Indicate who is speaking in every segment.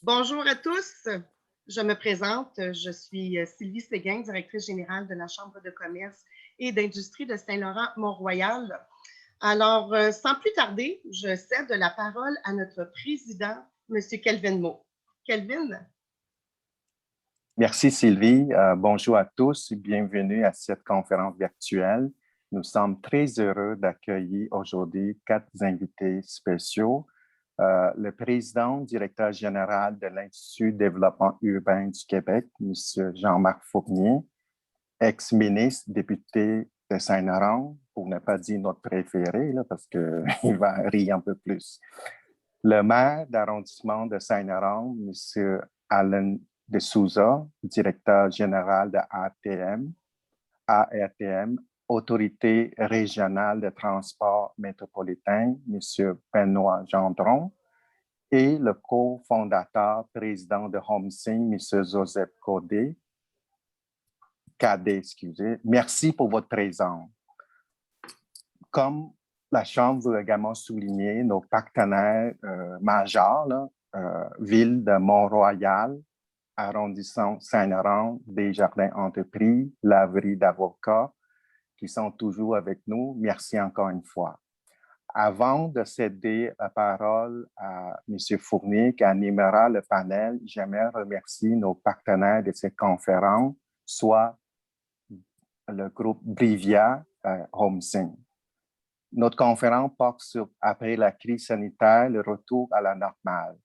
Speaker 1: Bonjour à tous. Je me présente. Je suis Sylvie Séguin, directrice générale de la Chambre de commerce et d'industrie de Saint-Laurent-Mont-Royal. Alors, sans plus tarder, je cède la parole à notre président, M. Kelvin Moe. Kelvin?
Speaker 2: Merci Sylvie. Bonjour à tous et bienvenue à cette conférence virtuelle. Nous sommes très heureux d'accueillir aujourd'hui 4 invités spéciaux. Le président, directeur général de l'Institut de développement urbain du Québec, M. Jean-Marc Fournier, ex-ministre, député de Saint-Laurent, pour ne pas dire notre préféré, là, parce qu'il va rire un peu plus. Le maire d'arrondissement de Saint-Laurent, M. Alain de Souza, directeur général de ARTM, Autorité régionale de transport métropolitain, M. Benoît Gendron, et le cofondateur, président de HomeSing, M. Joseph Cadet. Merci pour votre présence. Comme la Chambre veut également souligner nos partenaires majeurs, Ville de Mont-Royal, arrondissement Saint-Laurent, Desjardins Entreprises, Laverie d'avocats, qui sont toujours avec nous. Merci encore une fois. Avant de céder la parole à M. Fournier, qui animera le panel, j'aimerais remercier nos partenaires de cette conférence, soit le groupe Brivia HomeSing. Notre conférence porte sur, après la crise sanitaire, le retour à la normale,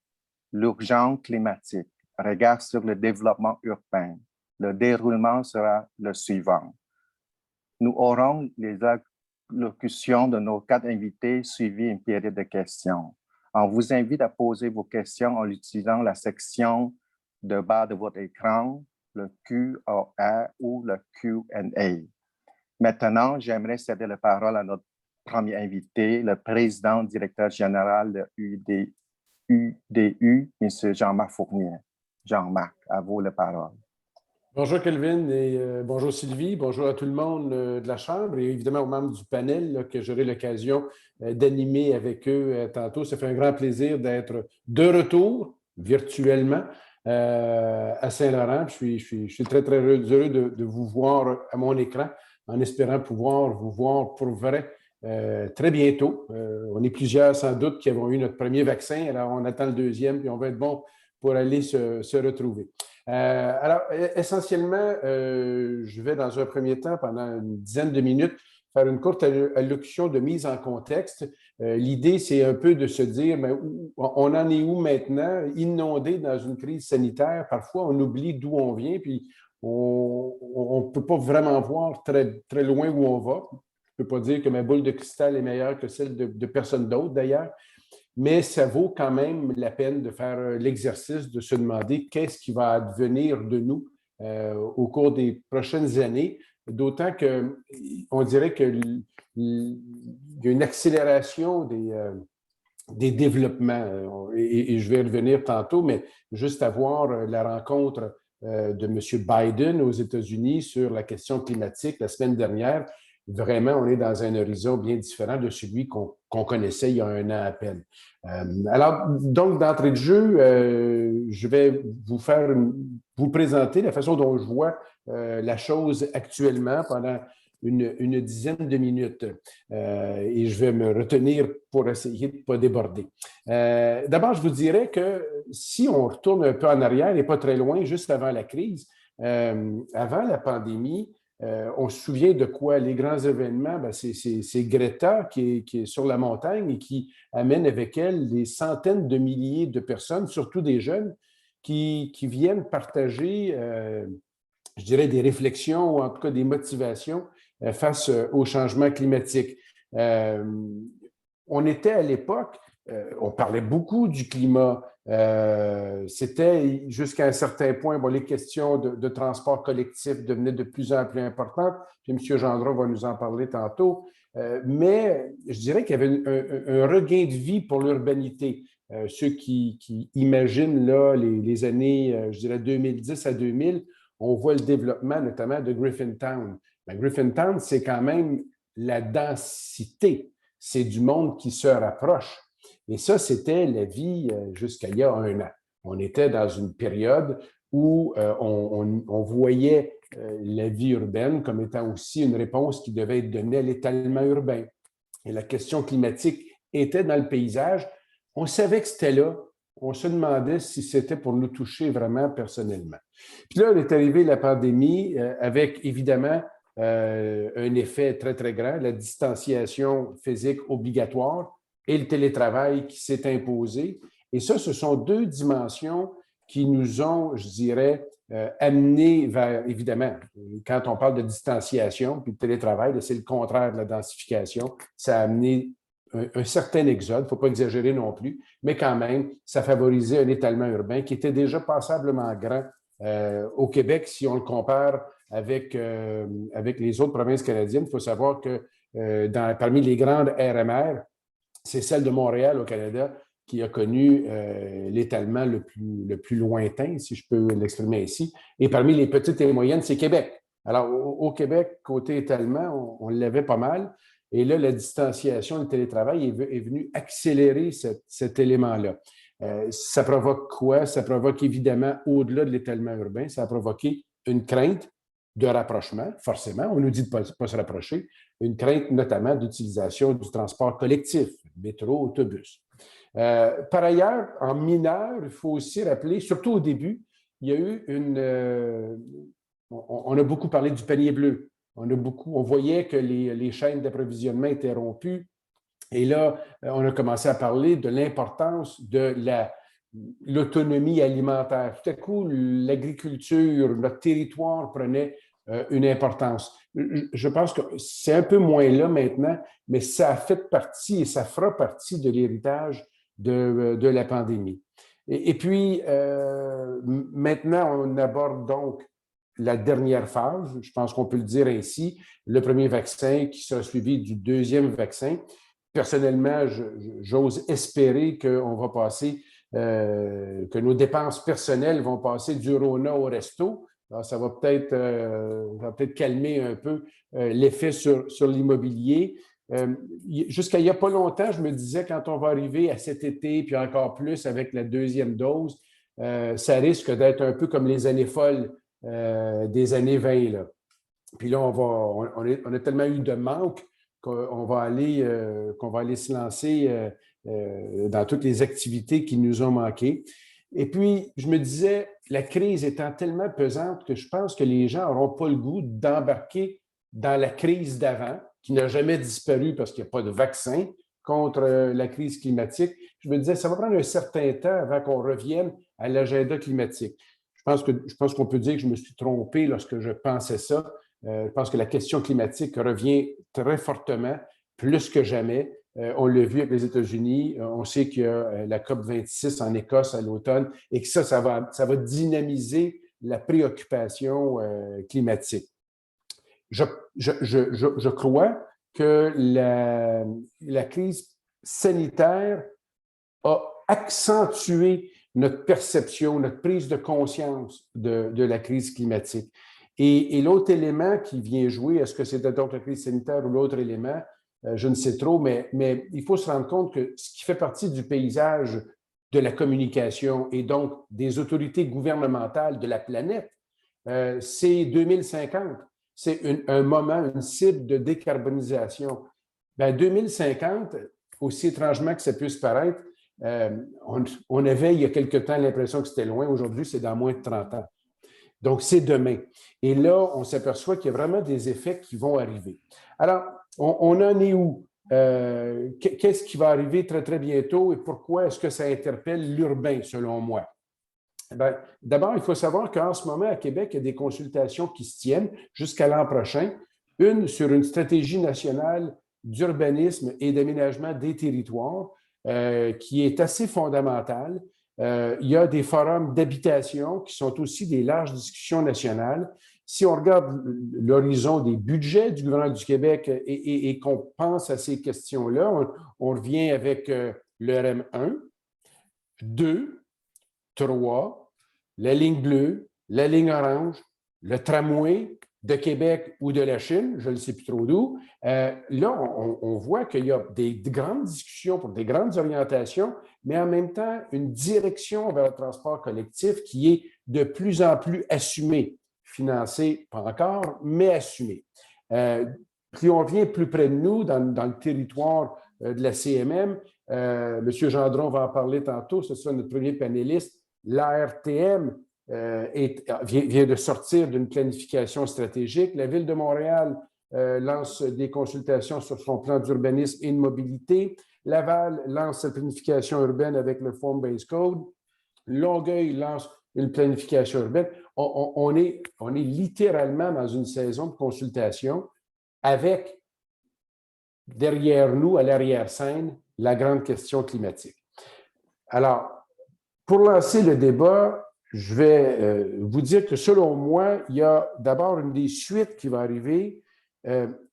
Speaker 2: l'urgence climatique, regard sur le développement urbain. Le déroulement sera le suivant. Nous aurons les allocutions de nos 4 invités suivies une période de questions. On vous invite à poser vos questions en utilisant la section de bas de votre écran, le QR ou le Q&A. Maintenant, j'aimerais céder la parole à notre premier invité, le président directeur général de UDU, M. Jean-Marc Fournier. Jean-Marc, à vous la parole.
Speaker 3: Bonjour Kelvin et bonjour Sylvie, bonjour à tout le monde de la Chambre et évidemment aux membres du panel là, que j'aurai l'occasion d'animer avec eux tantôt. Ça fait un grand plaisir d'être de retour virtuellement à Saint-Laurent. Je suis très, très heureux de vous voir à mon écran en espérant pouvoir vous voir pour vrai très bientôt. On est plusieurs sans doute qui avons eu notre premier vaccin, alors on attend le deuxième puis on va être bon pour aller se retrouver. Alors, essentiellement, je vais dans un premier temps, pendant une dizaine de minutes, faire une courte allocution de mise en contexte. L'idée, c'est un peu de se dire, mais on en est où maintenant? Inondé dans une crise sanitaire, parfois on oublie d'où on vient, puis on ne peut pas vraiment voir très, très loin où on va. Je ne peux pas dire que ma boule de cristal est meilleure que celle de personne d'autre, d'ailleurs. Mais ça vaut quand même la peine de faire l'exercice de se demander qu'est-ce qui va advenir de nous au cours des prochaines années, d'autant qu'on dirait qu'il y a une accélération des développements, et je vais revenir tantôt, mais juste à voir la rencontre de M. Biden aux États-Unis sur la question climatique la semaine dernière. Vraiment, on est dans un horizon bien différent de celui qu'on connaissait il y a un an à peine. Alors, donc, d'entrée de jeu, je vais vous présenter la façon dont je vois la chose actuellement pendant une dizaine de minutes. Et je vais me retenir pour essayer de ne pas déborder. D'abord, je vous dirais que si on retourne un peu en arrière et pas très loin, juste avant la crise, avant la pandémie, on se souvient de quoi? Les grands événements, c'est Greta qui est sur la montagne et qui amène avec elle des centaines de milliers de personnes, surtout des jeunes, qui viennent partager, je dirais, des réflexions ou en tout cas des motivations face au changement climatique. On était à l'époque, on parlait beaucoup du climat. C'était jusqu'à un certain point, les questions de transport collectif devenaient de plus en plus importantes. Puis M. Gendron va nous en parler tantôt. Mais je dirais qu'il y avait un regain de vie pour l'urbanité. Ceux qui imaginent là, les années, je dirais 2010 à 2000, on voit le développement notamment de Griffintown. Griffintown, c'est quand même la densité. C'est du monde qui se rapproche. Et ça, c'était la vie jusqu'à il y a 1 an. On était dans une période où on voyait la vie urbaine comme étant aussi une réponse qui devait être donnée à l'étalement urbain. Et la question climatique était dans le paysage. On savait que c'était là. On se demandait si c'était pour nous toucher vraiment personnellement. Puis là, est arrivée la pandémie avec évidemment un effet très, très grand, la distanciation physique obligatoire et le télétravail qui s'est imposé. Et ça, ce sont 2 dimensions qui nous ont, je dirais, amenés vers, évidemment, quand on parle de distanciation puis de télétravail, c'est le contraire de la densification. Ça a amené un certain exode, il ne faut pas exagérer non plus, mais quand même, ça favorisait un étalement urbain qui était déjà passablement grand au Québec, si on le compare avec les autres provinces canadiennes. Il faut savoir que parmi les grandes RMR, c'est celle de Montréal au Canada qui a connu l'étalement le plus lointain, si je peux l'exprimer ici. Et parmi les petites et moyennes, c'est Québec. Alors, au Québec, côté étalement, on l'avait pas mal. Et là, la distanciation, le télétravail est venu accélérer cet élément-là. Ça provoque quoi? Ça provoque évidemment, au-delà de l'étalement urbain, ça a provoqué une crainte de rapprochement, forcément. On nous dit de ne pas se rapprocher. Une crainte notamment d'utilisation du transport collectif, métro, autobus. Par ailleurs, en mineur, il faut aussi rappeler, surtout au début, il y a eu on a beaucoup parlé du panier bleu. On voyait que les chaînes d'approvisionnement étaient rompues. Et là, on a commencé à parler de l'importance de l'autonomie alimentaire. Tout à coup, l'agriculture, notre territoire prenait une importance. Je pense que c'est un peu moins là maintenant, mais ça a fait partie et ça fera partie de l'héritage de la pandémie. Et puis, maintenant, on aborde donc la dernière phase, je pense qu'on peut le dire ainsi, le premier vaccin qui sera suivi du 2e vaccin. Personnellement, j'ose espérer qu'on va passer, que nos dépenses personnelles vont passer du Rona au resto. Alors, ça va peut-être calmer un peu l'effet sur l'immobilier. Jusqu'à il n'y a pas longtemps, je me disais, quand on va arriver à cet été, puis encore plus avec la 2e dose, ça risque d'être un peu comme les années folles des années 20. Là. Puis là, on a tellement eu de manque qu'on va aller se lancer dans toutes les activités qui nous ont manqué. Et puis, je me disais, la crise étant tellement pesante que je pense que les gens n'auront pas le goût d'embarquer dans la crise d'avant, qui n'a jamais disparu parce qu'il n'y a pas de vaccin contre la crise climatique. Je me disais, ça va prendre un certain temps avant qu'on revienne à l'agenda climatique. Je pense qu'on peut dire que je me suis trompé lorsque je pensais ça. Je pense que la question climatique revient très fortement, plus que jamais. On l'a vu avec les États-Unis. On sait qu'il y a la COP26 en Écosse à l'automne et que ça va dynamiser la préoccupation climatique. Je crois que la crise sanitaire a accentué notre perception, notre prise de conscience de la crise climatique. Et l'autre élément qui vient jouer, est-ce que c'est donc la crise sanitaire ou l'autre élément? Je ne sais trop, mais il faut se rendre compte que ce qui fait partie du paysage de la communication et donc des autorités gouvernementales de la planète, c'est 2050. C'est un moment, une cible de décarbonisation. Bien, 2050, aussi étrangement que ça puisse paraître, on avait il y a quelque temps l'impression que c'était loin. Aujourd'hui, c'est dans moins de 30 ans. Donc, c'est demain. Et là, on s'aperçoit qu'il y a vraiment des effets qui vont arriver. Alors, on en est où? Qu'est-ce qui va arriver très, très bientôt et pourquoi est-ce que ça interpelle l'urbain, selon moi? Bien, d'abord, il faut savoir qu'en ce moment, à Québec, il y a des consultations qui se tiennent jusqu'à l'an prochain. Une sur une stratégie nationale d'urbanisme et d'aménagement des territoires qui est assez fondamentale. Il y a des forums d'habitation qui sont aussi des larges discussions nationales. Si on regarde l'horizon des budgets du gouvernement du Québec et qu'on pense à ces questions-là, on revient avec le RM1, 2, 3, la ligne bleue, la ligne orange, le tramway, de Québec ou de la Chine, je ne sais plus trop d'où. Là, on voit qu'il y a des grandes discussions pour des grandes orientations, mais en même temps, une direction vers le transport collectif qui est de plus en plus assumée, financée, pas encore, mais assumée. Puis on vient plus près de nous, dans le territoire de la CMM, M. Gendron va en parler tantôt, ce sera notre premier panéliste, l'ARTM, vient de sortir d'une planification stratégique. La Ville de Montréal lance des consultations sur son plan d'urbanisme et de mobilité. Laval lance sa planification urbaine avec le Form-Based Code. Longueuil lance une planification urbaine. On est littéralement dans une saison de consultation avec, derrière nous, à l'arrière-scène, la grande question climatique. Alors, pour lancer le débat, je vais vous dire que selon moi, il y a d'abord une des suites qui va arriver.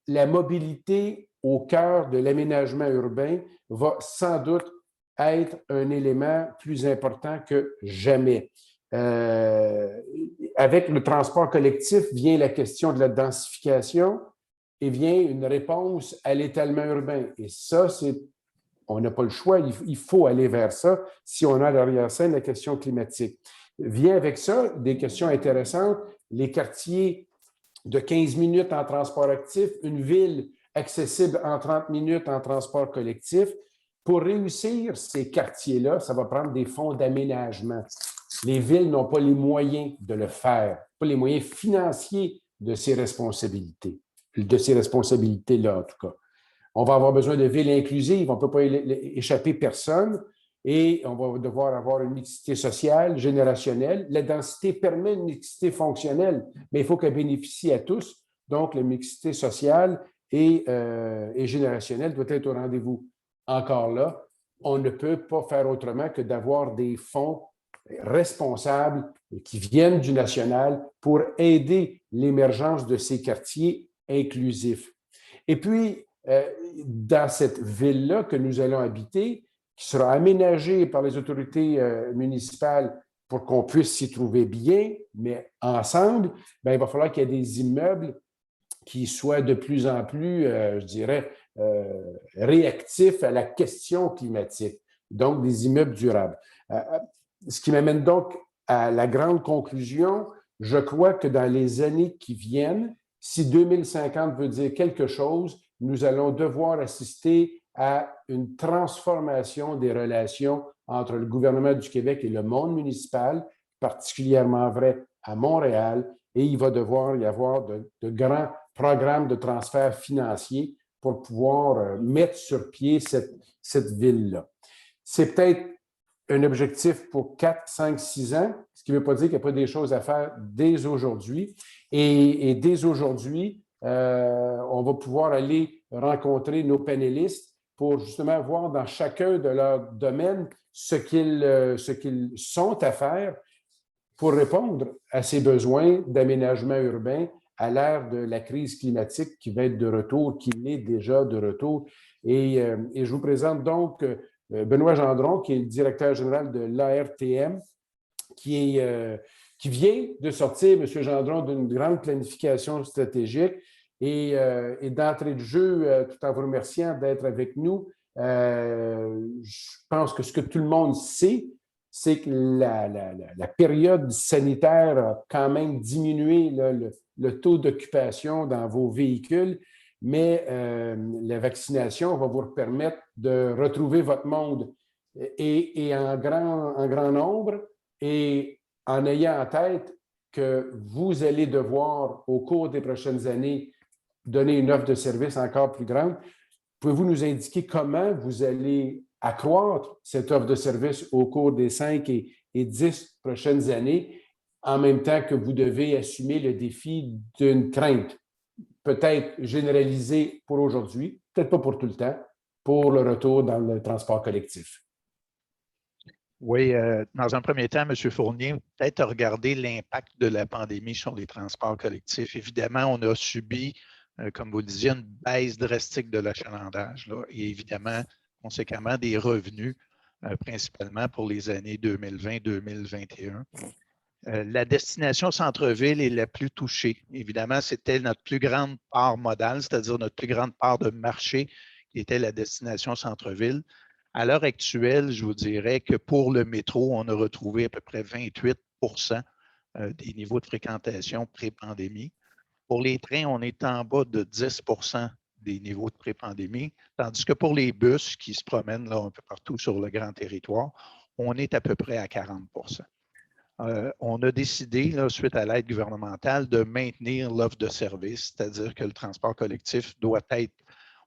Speaker 3: La mobilité au cœur de l'aménagement urbain va sans doute être un élément plus important que jamais. Avec le transport collectif vient la question de la densification et vient une réponse à l'étalement urbain. Et ça, on n'a pas le choix, il faut aller vers ça si on a à l'arrière-scène la question climatique. Vient avec ça des questions intéressantes, les quartiers de 15 minutes en transport actif, une ville accessible en 30 minutes en transport collectif. Pour réussir ces quartiers-là, ça va prendre des fonds d'aménagement. Les villes n'ont pas les moyens de le faire, pas les moyens financiers de ces responsabilités-là en tout cas. On va avoir besoin de villes inclusives, on ne peut pas échapper personne et on va devoir avoir une mixité sociale, générationnelle. La densité permet une mixité fonctionnelle, mais il faut qu'elle bénéficie à tous. Donc, la mixité sociale et générationnelle doit être au rendez-vous. Encore là, on ne peut pas faire autrement que d'avoir des fonds responsables qui viennent du national pour aider l'émergence de ces quartiers inclusifs. Et puis, dans cette ville-là que nous allons habiter, qui sera aménagée par les autorités municipales pour qu'on puisse s'y trouver bien, mais ensemble, bien, il va falloir qu'il y ait des immeubles qui soient de plus en plus, je dirais, réactifs à la question climatique, donc des immeubles durables. Ce qui m'amène donc à la grande conclusion, je crois que dans les années qui viennent, si 2050 veut dire quelque chose, nous allons devoir assister à une transformation des relations entre le gouvernement du Québec et le monde municipal, particulièrement vrai à Montréal, et il va devoir y avoir de grands programmes de transfert financier pour pouvoir mettre sur pied cette ville-là. C'est peut-être un objectif pour 4, 5, 6 ans, ce qui ne veut pas dire qu'il n'y a pas des choses à faire dès aujourd'hui. Et dès aujourd'hui, on va pouvoir aller rencontrer nos panélistes pour justement voir dans chacun de leurs domaines ce qu'ils sont à faire pour répondre à ces besoins d'aménagement urbain à l'ère de la crise climatique qui va être de retour, qui est déjà de retour. Et je vous présente donc Benoît Gendron, qui est le directeur général de l'ARTM, qui vient de sortir, M. Gendron, d'une grande planification stratégique. Et d'entrée de jeu, tout en vous remerciant d'être avec nous, je pense que ce que tout le monde sait, c'est que la période sanitaire a quand même diminué le taux d'occupation dans vos véhicules, mais la vaccination va vous permettre de retrouver votre monde et en grand nombre et en ayant en tête que vous allez devoir, au cours des prochaines années, donner une offre de service encore plus grande. Pouvez-vous nous indiquer comment vous allez accroître cette offre de service au cours des 5 et 10 prochaines années, en même temps que vous devez assumer le défi d'une crainte, peut-être généralisée pour aujourd'hui, peut-être pas pour tout le temps, pour le retour dans le transport collectif?
Speaker 4: Oui, dans un premier temps, M. Fournier, peut-être regarder l'impact de la pandémie sur les transports collectifs. Évidemment, on a subi, comme vous le disiez, une baisse drastique de l'achalandage là, et évidemment, conséquemment, des revenus, principalement pour les années 2020-2021. La destination centre-ville est la plus touchée. Évidemment, c'était notre plus grande part modale, c'est-à-dire notre plus grande part de marché qui était la destination centre-ville. À l'heure actuelle, je vous dirais que pour le métro, on a retrouvé à peu près 28 des niveaux de fréquentation pré-pandémie. Pour les trains, on est en bas de 10 des niveaux de pré-pandémie, tandis que pour les bus qui se promènent là, un peu partout sur le grand territoire, on est à peu près à 40 on a décidé, là, suite à l'aide gouvernementale, de maintenir l'offre de service, c'est-à-dire que le transport collectif doit être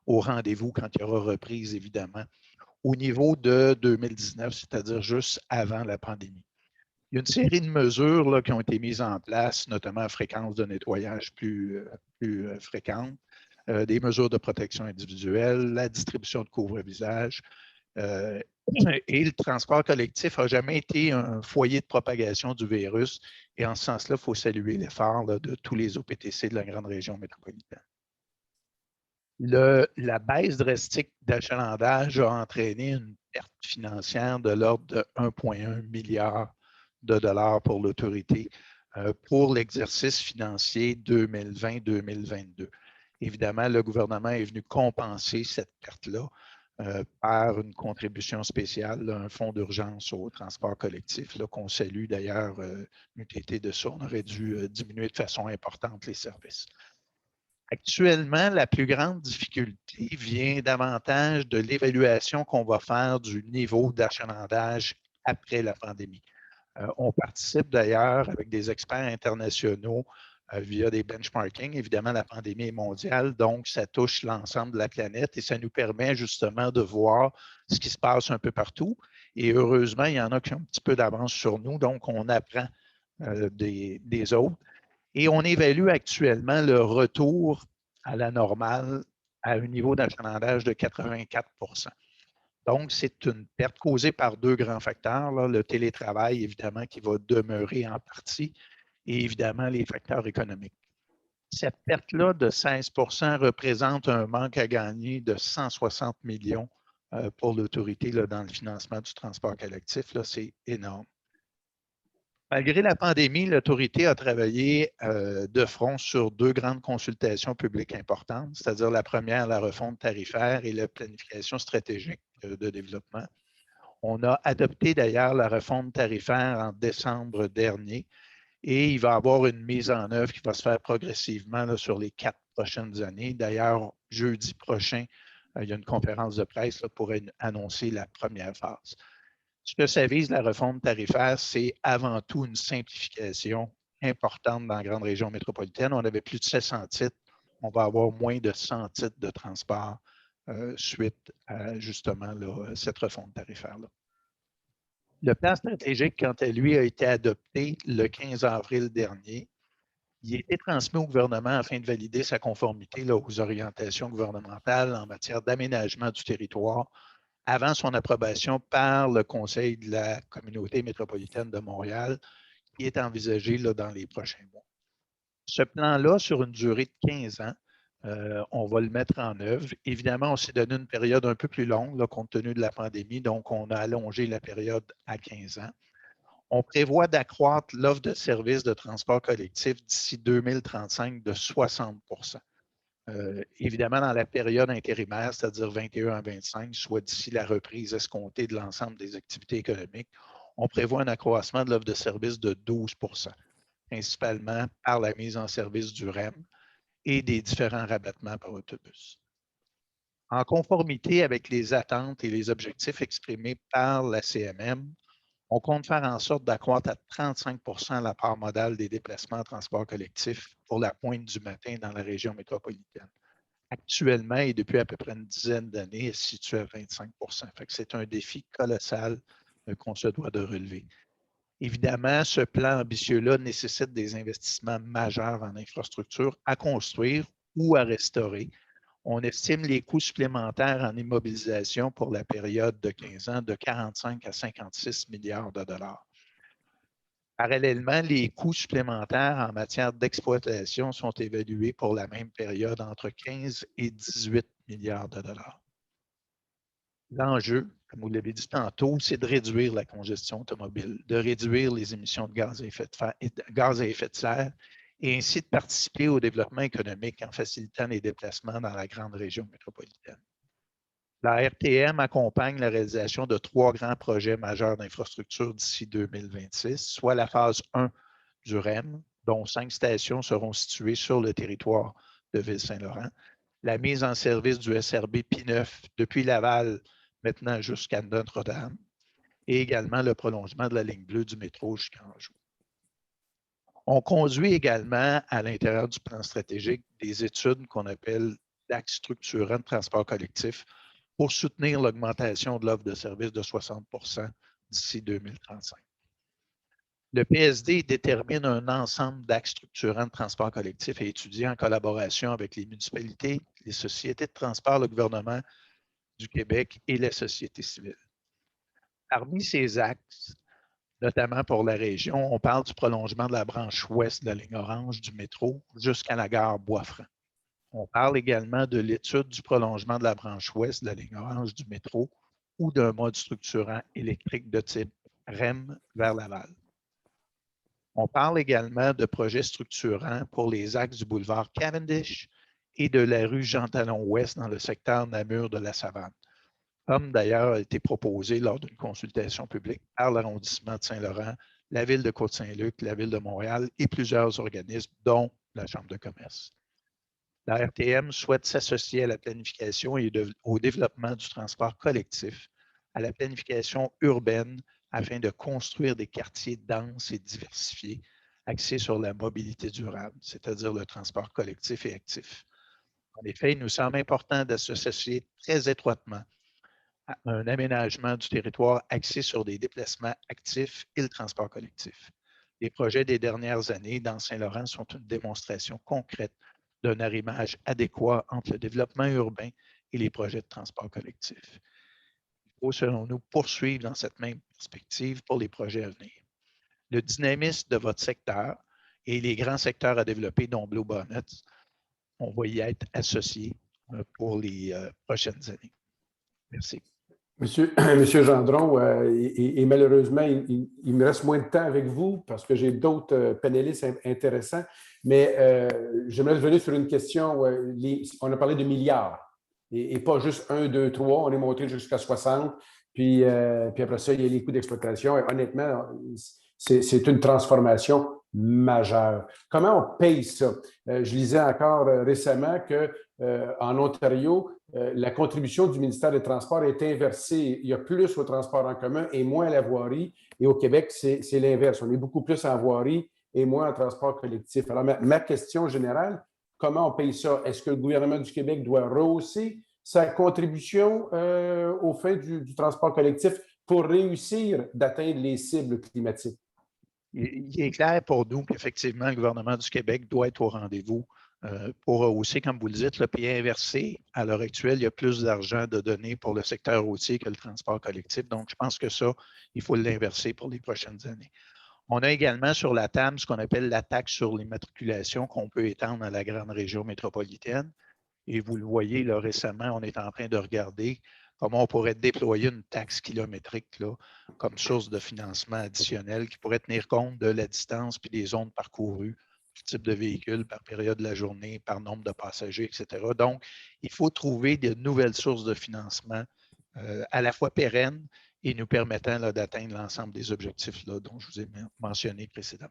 Speaker 4: au rendez-vous quand il y aura reprise, évidemment, au niveau de 2019, c'est-à-dire juste avant la pandémie. Il y a une série de mesures là, qui ont été mises en place, notamment fréquence de nettoyage plus fréquente, des mesures de protection individuelle, la distribution de couvre-visage. Et le transport collectif n'a jamais été un foyer de propagation du virus. Et en ce sens-là, il faut saluer l'effort de tous les OPTC de la grande région métropolitaine. La baisse drastique d'achalandage a entraîné une perte financière de l'ordre de 1,1 milliard de dollars pour l'autorité pour l'exercice financier 2020-2022. Évidemment, le gouvernement est venu compenser cette perte-là par une contribution spéciale, là, un fonds d'urgence au transport collectif, qu'on salue d'ailleurs, UTT de ça, on aurait dû diminuer de façon importante les services. Actuellement, la plus grande difficulté vient davantage de l'évaluation qu'on va faire du niveau d'achalandage après la pandémie. On participe d'ailleurs avec des experts internationaux via des benchmarking. Évidemment, la pandémie est mondiale, donc ça touche l'ensemble de la planète et ça nous permet justement de voir ce qui se passe un peu partout. Et heureusement, il y en a qui ont un petit peu d'avance sur nous, donc on apprend des autres. Et on évalue actuellement le retour à la normale à un niveau d'achalandage de 84 Donc, c'est une perte causée par deux grands facteurs. Là, le télétravail, évidemment, qui va demeurer en partie, et évidemment, les facteurs économiques. Cette perte-là de 16 représente un manque à gagner de 160 millions pour l'autorité dans le financement du transport collectif. C'est énorme. Malgré la pandémie, l'autorité a travaillé de front sur deux grandes consultations publiques importantes, c'est-à-dire la première, la refonte tarifaire et la planification stratégique de développement. On a adopté d'ailleurs la refonte tarifaire en décembre dernier et il va y avoir une mise en œuvre qui va se faire progressivement là, sur les 4 prochaines années. D'ailleurs, jeudi prochain, il y a une conférence de presse là, pour annoncer la première phase. Ce que ça vise, la refonte tarifaire, c'est avant tout une simplification importante dans la grande région métropolitaine. On avait plus de 700 titres. On va avoir moins de 100 titres de transport suite à justement là, cette refonte tarifaire-là. Le plan stratégique, quant à lui, a été adopté le 15 avril dernier. Il a été transmis au gouvernement afin de valider sa conformité là, aux orientations gouvernementales en matière d'aménagement du territoire avant son approbation par le Conseil de la communauté métropolitaine de Montréal, qui est envisagé là, dans les prochains mois. Ce plan-là, sur une durée de 15 ans, on va le mettre en œuvre. Évidemment, on s'est donné une période un peu plus longue, là, compte tenu de la pandémie, donc on a allongé la période à 15 ans. On prévoit d'accroître l'offre de services de transport collectif d'ici 2035 de 60 évidemment, dans la période intérimaire, c'est-à-dire 21 à 25, soit d'ici la reprise escomptée de l'ensemble des activités économiques, on prévoit un accroissement de l'offre de services de 12 principalement par la mise en service du REM et des différents rabattements par autobus. En conformité avec les attentes et les objectifs exprimés par la CMM, on compte faire en sorte d'accroître à 35 la part modale des déplacements en transport collectif pour la pointe du matin dans la région métropolitaine. Actuellement, et depuis à peu près une dizaine d'années, elle se situe à 25 c'est un défi colossal qu'on se doit de relever. Évidemment, ce plan ambitieux-là nécessite des investissements majeurs en infrastructure à construire ou à restaurer. On estime les coûts supplémentaires en immobilisation pour la période de 15 ans de 45 à 56 milliards de dollars. Parallèlement, les coûts supplémentaires en matière d'exploitation sont évalués pour la même période entre 15 et 18 milliards de dollars. L'enjeu, comme vous l'avez dit tantôt, c'est de réduire la congestion automobile, de réduire les émissions de gaz à effet de serre et ainsi de participer au développement économique en facilitant les déplacements dans la grande région métropolitaine. La RTM accompagne la réalisation de 3 grands projets majeurs d'infrastructure d'ici 2026, soit la phase 1 du REM, dont 5 stations seront situées sur le territoire de Ville-Saint-Laurent, la mise en service du SRB P9 depuis Laval maintenant jusqu'à Notre-Dame, et également le prolongement de la ligne bleue du métro jusqu'à Anjou. On conduit également à l'intérieur du plan stratégique des études qu'on appelle d'axes structurants de transport collectif pour soutenir l'augmentation de l'offre de services de 60 % d'ici 2035. Le PSD détermine un ensemble d'axes structurants de transport collectif et étudié en collaboration avec les municipalités, les sociétés de transport, le gouvernement du Québec et la société civile. Parmi ces axes, notamment pour la région, on parle du prolongement de la branche ouest de la ligne orange du métro jusqu'à la gare Bois-Franc. On parle également de l'étude du prolongement de la branche ouest de la ligne orange du métro ou d'un mode structurant électrique de type REM vers Laval. On parle également de projets structurants pour les axes du boulevard Cavendish et de la rue Jean-Talon-Ouest dans le secteur Namur de la Savane, comme d'ailleurs a été proposé lors d'une consultation publique par l'arrondissement de Saint-Laurent, la Ville de Côte-Saint-Luc, la Ville de Montréal et plusieurs organismes, dont la Chambre de commerce. La RTM souhaite s'associer à la planification et au développement du transport collectif, à la planification urbaine afin de construire des quartiers denses et diversifiés axés sur la mobilité durable, c'est-à-dire le transport collectif et actif. En effet, il nous semble important d'associer très étroitement à un aménagement du territoire axé sur des déplacements actifs et le transport collectif. Les projets des dernières années dans Saint-Laurent sont une démonstration concrète d'un arrimage adéquat entre le développement urbain et les projets de transport collectif. Il faut, selon nous, poursuivre dans cette même perspective pour les projets à venir. Le dynamisme de votre secteur et les grands secteurs à développer, dont Blue Bonnet, on va y être associés pour les prochaines années. Merci.
Speaker 3: Monsieur Gendron, et malheureusement, il me reste moins de temps avec vous parce que j'ai d'autres panélistes intéressants, mais j'aimerais revenir sur une question. On a parlé de milliards et pas juste 1, 2, 3, on est monté jusqu'à 60, puis après ça, il y a les coûts d'exploitation et honnêtement, c'est une transformation majeure. Comment on paye ça? Je lisais encore récemment qu'en Ontario, la contribution du ministère des Transports est inversée. Il y a plus au transport en commun et moins à la voirie. Et au Québec, c'est l'inverse. On est beaucoup plus en voirie et moins en transport collectif. Alors, ma question générale, comment on paye ça? Est-ce que le gouvernement du Québec doit rehausser sa contribution aux fins du transport collectif pour réussir d'atteindre les cibles climatiques?
Speaker 4: Il est clair pour nous qu'effectivement, le gouvernement du Québec doit être au rendez-vous pour rehausser, comme vous le dites, le pays inversé. À l'heure actuelle, il y a plus d'argent de donner pour le secteur routier que le transport collectif. Donc, je pense que ça, il faut l'inverser pour les prochaines années. On a également sur la table ce qu'on appelle la taxe sur l'immatriculation qu'on peut étendre à la grande région métropolitaine. Et vous le voyez, là, récemment, on est en train de regarder comment on pourrait déployer une taxe kilométrique là, comme source de financement additionnel qui pourrait tenir compte de la distance puis des zones parcourues, du type de véhicule par période de la journée, par nombre de passagers, etc. Donc, il faut trouver de nouvelles sources de financement à la fois pérennes et nous permettant d'atteindre l'ensemble des objectifs là, dont je vous ai mentionné précédemment.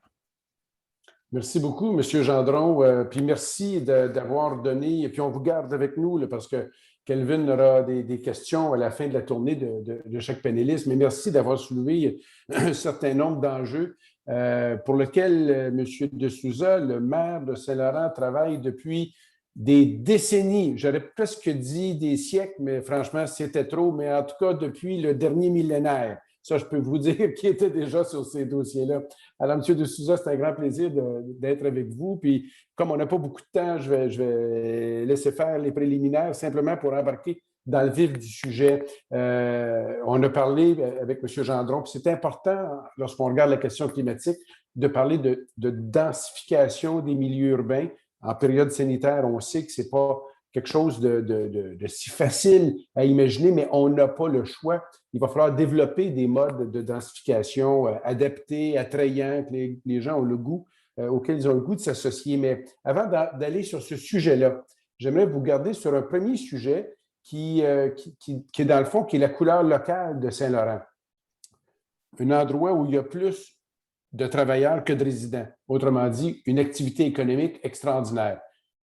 Speaker 3: Merci beaucoup, M. Gendron. Puis merci d'avoir donné, et puis on vous garde avec nous là, parce que Kelvin aura des questions à la fin de la tournée de chaque panéliste, mais merci d'avoir soulevé un certain nombre d'enjeux pour lesquels M. de Souza, le maire de Saint-Laurent, travaille depuis des décennies. J'aurais presque dit des siècles, mais franchement, c'était trop, mais en tout cas depuis le dernier millénaire. Ça, je peux vous dire qui était déjà sur ces dossiers-là. Alors, M. de Souza, c'est un grand plaisir d'être avec vous. Puis, comme on n'a pas beaucoup de temps, je vais laisser faire les préliminaires simplement pour embarquer dans le vif du sujet. On a parlé avec M. Gendron, puis c'est important, lorsqu'on regarde la question climatique, de parler de densification des milieux urbains. En période sanitaire, on sait que ce n'est pas quelque chose de si facile à imaginer, mais on n'a pas le choix. Il va falloir développer des modes de densification adaptés, attrayants, que les gens ont le goût, auxquels ils ont le goût de s'associer. Mais avant d'aller sur ce sujet-là, j'aimerais vous garder sur un premier sujet qui est dans le fond, qui est la couleur locale de Saint-Laurent. Un endroit où il y a plus de travailleurs que de résidents. Autrement dit, une activité économique extraordinaire.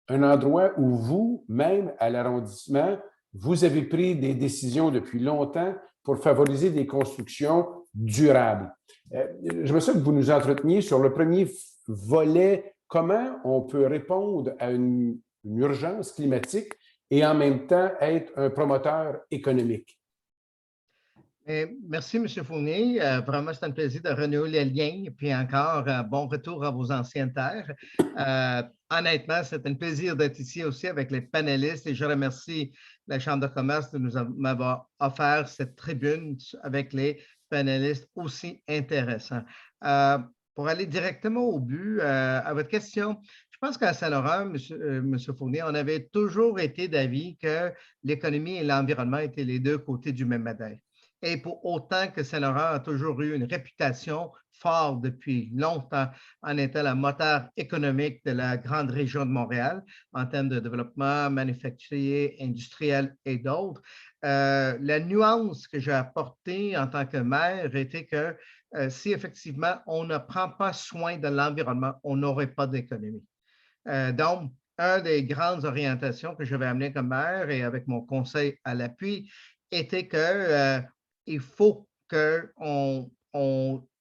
Speaker 3: Un endroit où vous, même à l'arrondissement, vous avez pris des décisions depuis longtemps pour favoriser des constructions durables. Je me souhaite que vous nous entreteniez sur le premier volet, comment on peut répondre à une urgence climatique et en même temps être un promoteur économique.
Speaker 5: Merci, M. Fournier. Vraiment, c'est un plaisir de renouer les liens. Puis encore, bon retour à vos anciennes terres. Honnêtement, c'est un plaisir d'être ici aussi avec les panélistes et je remercie la Chambre de commerce de nous m'avoir offert cette tribune avec les panélistes aussi intéressants. Pour aller directement au but, à votre question, je pense qu'à Saint-Laurent, M. Fournier, on avait toujours été d'avis que l'économie et l'environnement étaient les deux côtés du même médaille. Et pour autant que Saint-Laurent a toujours eu une réputation forte depuis longtemps en étant le moteur économique de la grande région de Montréal en termes de développement manufacturier, industriel et d'autres, la nuance que j'ai apportée en tant que maire était que si effectivement on ne prend pas soin de l'environnement, on n'aurait pas d'économie. Donc, une des grandes orientations que j'avais amenées comme maire et avec mon conseil à l'appui était que il faut qu'on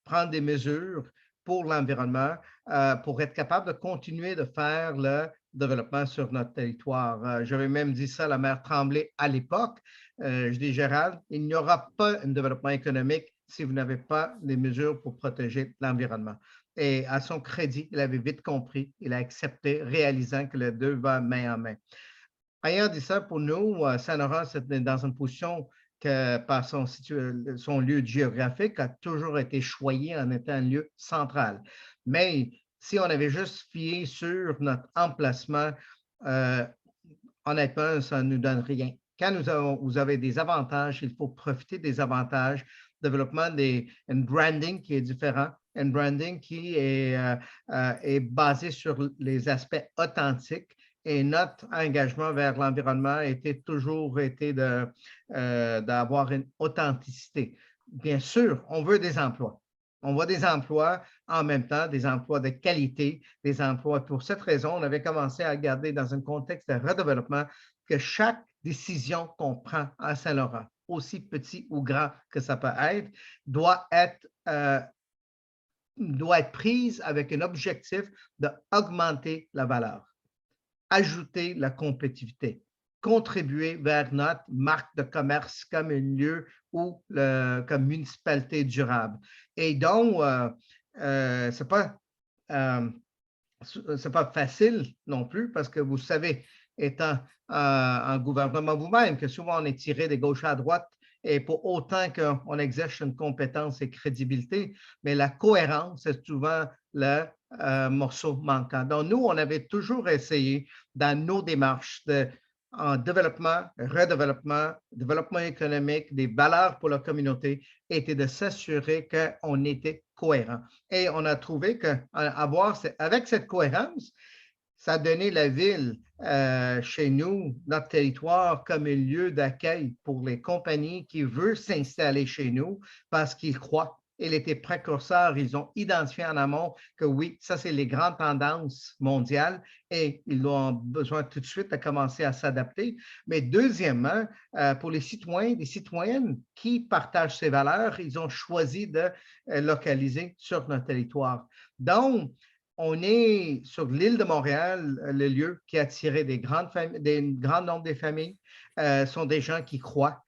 Speaker 5: prenne des mesures pour l'environnement pour être capable de continuer de faire le développement sur notre territoire. J'avais même dit ça à la maire Tremblay à l'époque. Je dis, Gérald, il n'y aura pas un développement économique si vous n'avez pas les mesures pour protéger l'environnement. Et à son crédit, il avait vite compris, il a accepté, réalisant que les deux vont main en main. Ayant dit ça, pour nous, Saint-Laurent, c'est dans une position que par son lieu géographique a toujours été choyé en étant un lieu central. Mais si on avait juste fié sur notre emplacement, honnêtement, ça ne nous donne rien. Quand vous avez des avantages, il faut profiter des avantages, développement un branding qui est différent, un branding qui est basé sur les aspects authentiques. Et notre engagement vers l'environnement était toujours d'avoir une authenticité. Bien sûr, on veut des emplois. On veut des emplois en même temps, des emplois de qualité, des emplois. Pour cette raison, on avait commencé à regarder dans un contexte de redéveloppement que chaque décision qu'on prend à Saint-Laurent, aussi petit ou grand que ça peut être, doit être prise avec un objectif d'augmenter la valeur, ajouter la compétitivité, contribuer vers notre marque de commerce comme un lieu ou comme municipalité durable. Et donc, ce n'est pas facile non plus parce que vous savez, étant en gouvernement vous-même, que souvent on est tiré de gauche à droite et pour autant qu'on exerce une compétence et crédibilité, mais la cohérence, c'est souvent le morceau manquant. Donc, nous, on avait toujours essayé dans nos démarches en développement, redéveloppement, développement économique, des valeurs pour la communauté, était de s'assurer qu'on était cohérent. Et on a trouvé qu'avec cette cohérence, ça a donné la ville chez nous, notre territoire, comme un lieu d'accueil pour les compagnies qui veulent s'installer chez nous parce qu'ils croient. Et les précurseurs, ils ont identifié en amont que oui, ça, c'est les grandes tendances mondiales et ils ont besoin tout de suite de commencer à s'adapter. Mais deuxièmement, pour les citoyens, des citoyennes qui partagent ces valeurs, ils ont choisi de localiser sur notre territoire. Donc, on est sur l'île de Montréal, le lieu qui a attiré des grand nombre de familles, sont des gens qui croient.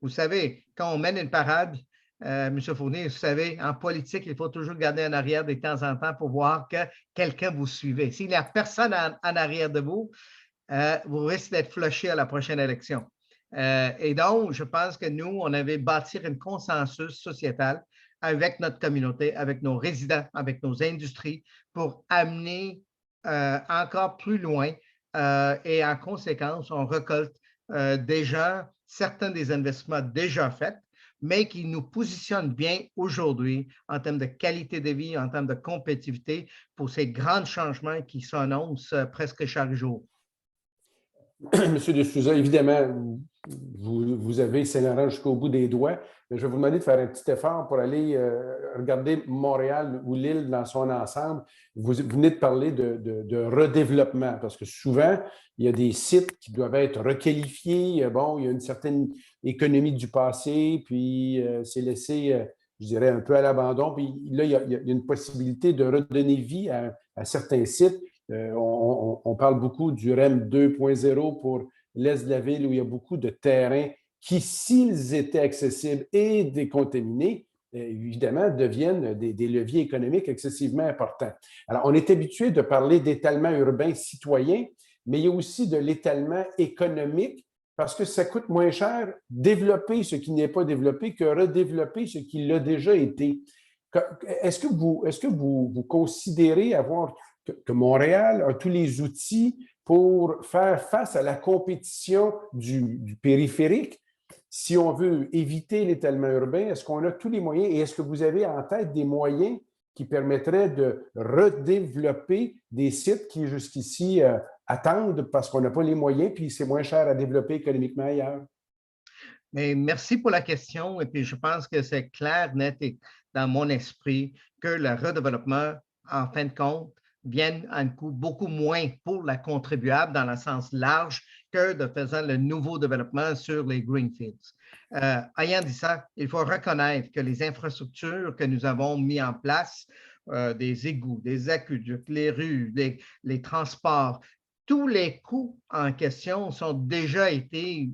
Speaker 5: Vous savez, quand on mène une parade, M. Fournier, vous savez, en politique, il faut toujours garder en arrière de temps en temps pour voir que quelqu'un vous suivait. S'il n'y a personne en arrière de vous, vous risquez d'être flushé à la prochaine élection. Et donc, je pense que nous, on avait bâti un consensus sociétal avec notre communauté, avec nos résidents, avec nos industries, pour amener encore plus loin et en conséquence, on récolte déjà certains des investissements déjà faits, mais qui nous positionnent bien aujourd'hui en termes de qualité de vie, en termes de compétitivité pour ces grands changements qui s'annoncent presque chaque jour.
Speaker 3: Monsieur de Souza, évidemment, vous avez Saint-Laurent jusqu'au bout des doigts, mais je vais vous demander de faire un petit effort pour aller regarder Montréal ou l'île dans son ensemble. Vous venez de parler de redéveloppement, parce que souvent, il y a des sites qui doivent être requalifiés. Bon, il y a une certaine économie du passé, puis c'est laissé, je dirais, un peu à l'abandon. Puis là, il y a une possibilité de redonner vie à certains sites. On parle beaucoup du REM 2.0 pour l'est de la ville où il y a beaucoup de terrains qui, s'ils étaient accessibles et décontaminés, évidemment, deviennent des leviers économiques excessivement importants. Alors, on est habitué de parler d'étalement urbain citoyen, mais il y a aussi de l'étalement économique parce que ça coûte moins cher développer ce qui n'est pas développé que redévelopper ce qui l'a déjà été. Est-ce que vous considérez avoir que Montréal a tous les outils pour faire face à la compétition du périphérique? Si on veut éviter l'étalement urbain, est-ce qu'on a tous les moyens et est-ce que vous avez en tête des moyens qui permettraient de redévelopper des sites qui jusqu'ici attendent parce qu'on n'a pas les moyens puis c'est moins cher à développer économiquement ailleurs?
Speaker 5: Mais merci pour la question et puis je pense que c'est clair, net et dans mon esprit que le redéveloppement, en fin de compte, viennent à un coût beaucoup moins pour la contribuable dans le sens large que de faisant le nouveau développement sur les greenfields. Ayant dit ça, il faut reconnaître que les infrastructures que nous avons mis en place, des égouts, des aqueducs, les rues, les transports, tous les coûts en question sont déjà été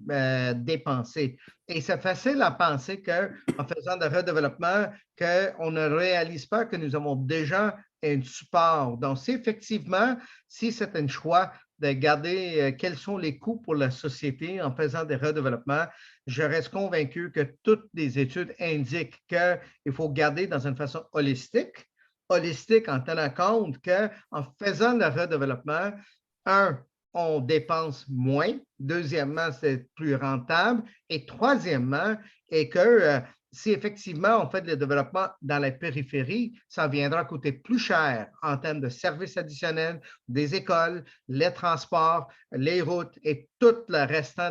Speaker 5: dépensés. Et c'est facile à penser qu'en faisant de redéveloppement, qu'on ne réalise pas que nous avons déjà un support. Donc, c'est effectivement, si c'est un choix de garder quels sont les coûts pour la société en faisant des redéveloppements, je reste convaincu que toutes les études indiquent qu'il faut garder dans une façon holistique en tenant compte qu'en faisant le redéveloppement, on dépense moins. Deuxièmement, c'est plus rentable. Et troisièmement, et que si effectivement on fait le développement dans la périphérie, ça viendra coûter plus cher en termes de services additionnels, des écoles, les transports, les routes et tout le restant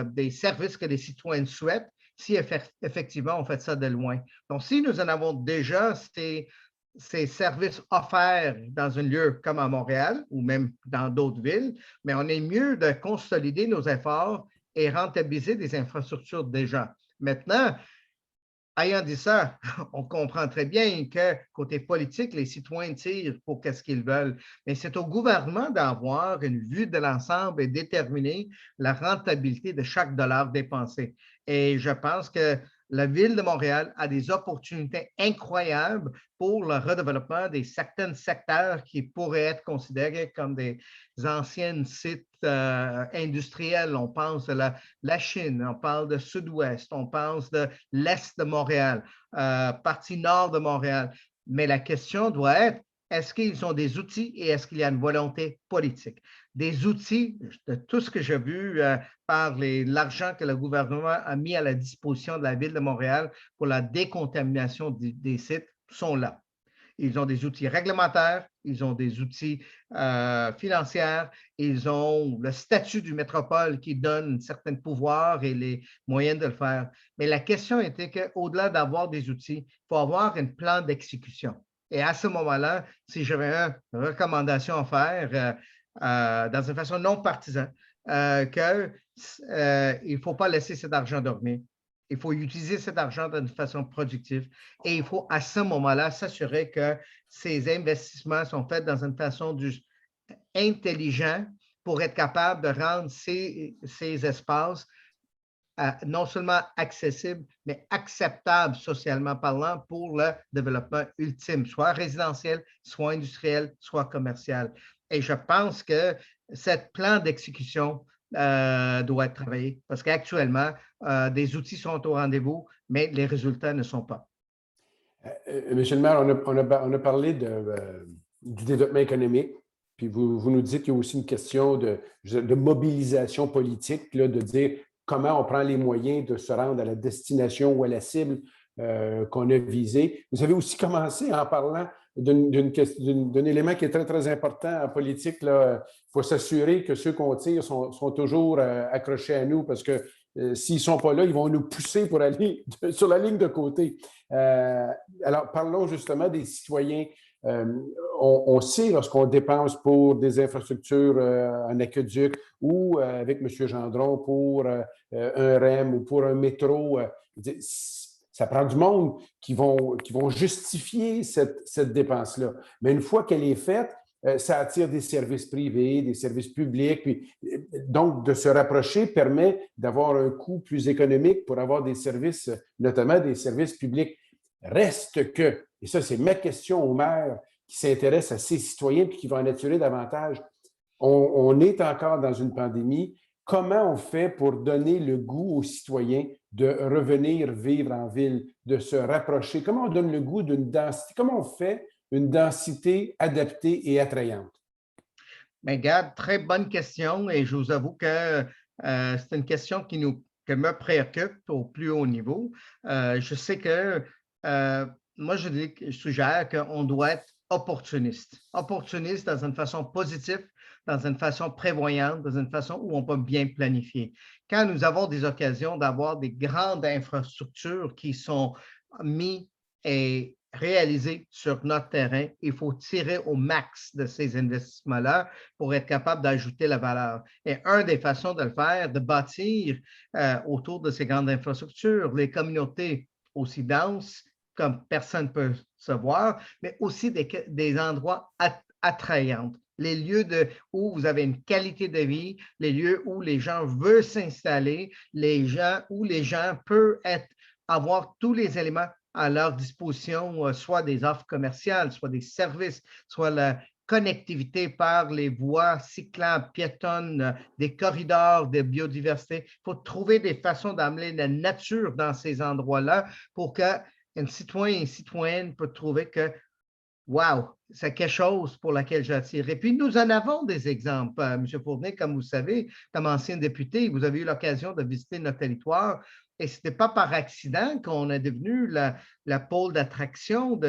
Speaker 5: des services que les citoyens souhaitent si effectivement on fait ça de loin. Donc, si nous en avons déjà ces services offerts dans un lieu comme à Montréal ou même dans d'autres villes, mais on est mieux de consolider nos efforts et rentabiliser des infrastructures déjà. Maintenant, ayant dit ça, on comprend très bien que côté politique, les citoyens tirent pour qu'est-ce qu'ils veulent, mais c'est au gouvernement d'avoir une vue de l'ensemble et déterminer la rentabilité de chaque dollar dépensé. Et je pense que la Ville de Montréal a des opportunités incroyables pour le redéveloppement des certains secteurs qui pourraient être considérés comme des anciens sites industriels. On pense de la Chine, on parle de Sud-Ouest, on pense de l'Est de Montréal, partie nord de Montréal. Mais la question doit être, est-ce qu'ils ont des outils et est-ce qu'il y a une volonté politique? Des outils, de tout ce que j'ai vu par l'argent que le gouvernement a mis à la disposition de la Ville de Montréal pour la décontamination des sites sont là. Ils ont des outils réglementaires, ils ont des outils financiers, ils ont le statut du métropole qui donne un certain pouvoir et les moyens de le faire. Mais la question était qu'au-delà d'avoir des outils, il faut avoir un plan d'exécution. Et à ce moment-là, si j'avais une recommandation à faire dans une façon non partisane, qu'il ne faut pas laisser cet argent dormir. Il faut utiliser cet argent d'une façon productive et il faut à ce moment-là s'assurer que ces investissements sont faits dans une façon intelligente pour être capable de rendre ces espaces non seulement accessibles, mais acceptables socialement parlant pour le développement ultime, soit résidentiel, soit industriel, soit commercial. Et je pense que ce plan d'exécution doit être travaillé parce qu'actuellement, des outils sont au rendez-vous, mais les résultats ne sont pas.
Speaker 3: Monsieur le maire, on a parlé du développement économique. Puis vous nous dites qu'il y a aussi une question de mobilisation politique, là, de dire comment on prend les moyens de se rendre à la destination ou à la cible qu'on a visée. Vous avez aussi commencé en parlant d'un élément qui est très, très important en politique. Il faut s'assurer que ceux qu'on tire sont toujours accrochés à nous parce que s'ils ne sont pas là, ils vont nous pousser pour aller sur la ligne de côté. Alors, parlons justement des citoyens. On sait lorsqu'on dépense pour des infrastructures en aqueduc ou avec M. Gendron pour un REM ou pour un métro, ça prend du monde qui vont justifier cette dépense-là. Mais une fois qu'elle est faite, ça attire des services privés, des services publics. Puis, donc, de se rapprocher permet d'avoir un coût plus économique pour avoir des services, notamment des services publics. Reste que, et ça, c'est ma question au maire qui s'intéresse à ses citoyens et qui va en attirer davantage. On est encore dans une pandémie. Comment on fait pour donner le goût aux citoyens de revenir vivre en ville, de se rapprocher? Comment on donne le goût d'une densité? Comment on fait une densité adaptée et attrayante?
Speaker 5: Bien, Gab, très bonne question et je vous avoue que c'est une question qui me préoccupe au plus haut niveau. Je sais que moi, je suggère qu'on doit être opportuniste. Opportuniste dans une façon positive, dans une façon prévoyante, dans une façon où on peut bien planifier. Quand nous avons des occasions d'avoir des grandes infrastructures qui sont mises et réalisées sur notre terrain, il faut tirer au max de ces investissements-là pour être capable d'ajouter la valeur. Et une des façons de le faire, de bâtir autour de ces grandes infrastructures, les communautés aussi denses comme personne ne peut se voir, mais aussi des endroits attrayants, les lieux où vous avez une qualité de vie, les lieux où les gens veulent s'installer, où les gens peuvent avoir tous les éléments à leur disposition, soit des offres commerciales, soit des services, soit la connectivité par les voies cyclables, piétonnes, des corridors de biodiversité. Il faut trouver des façons d'amener la nature dans ces endroits-là pour qu'un citoyen et une citoyenne peut trouver que wow, c'est quelque chose pour laquelle j'attire. Et puis, nous en avons des exemples. M. Fournier, comme vous savez, comme ancien député, vous avez eu l'occasion de visiter notre territoire et ce n'était pas par accident qu'on est devenu la pôle d'attraction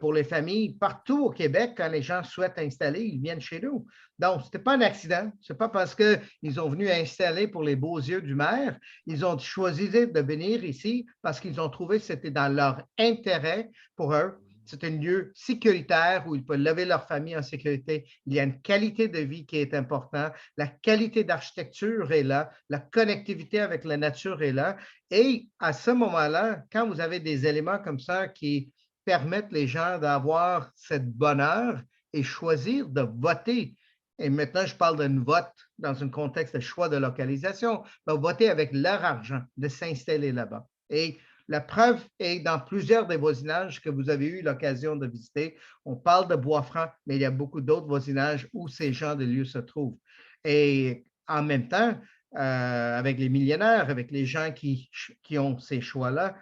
Speaker 5: pour les familles partout au Québec. Quand les gens souhaitent installer, ils viennent chez nous. Donc, ce n'était pas un accident. Ce n'est pas parce qu'ils ont venu installer pour les beaux yeux du maire. Ils ont choisi de venir ici parce qu'ils ont trouvé que c'était dans leur intérêt pour eux. C'est un lieu sécuritaire où ils peuvent lever leur famille en sécurité. Il y a une qualité de vie qui est importante. La qualité d'architecture est là. La connectivité avec la nature est là. Et à ce moment-là, quand vous avez des éléments comme ça qui permettent les gens d'avoir cette bonheur et choisir de voter, et maintenant je parle d'un vote dans un contexte de choix de localisation, de voter avec leur argent, de s'installer là-bas. Et la preuve est dans plusieurs des voisinages que vous avez eu l'occasion de visiter. On parle de Bois-Franc, mais il y a beaucoup d'autres voisinages où ces genres de lieux se trouvent. Et en même temps, avec les millionnaires, avec les gens qui ont ces choix-là,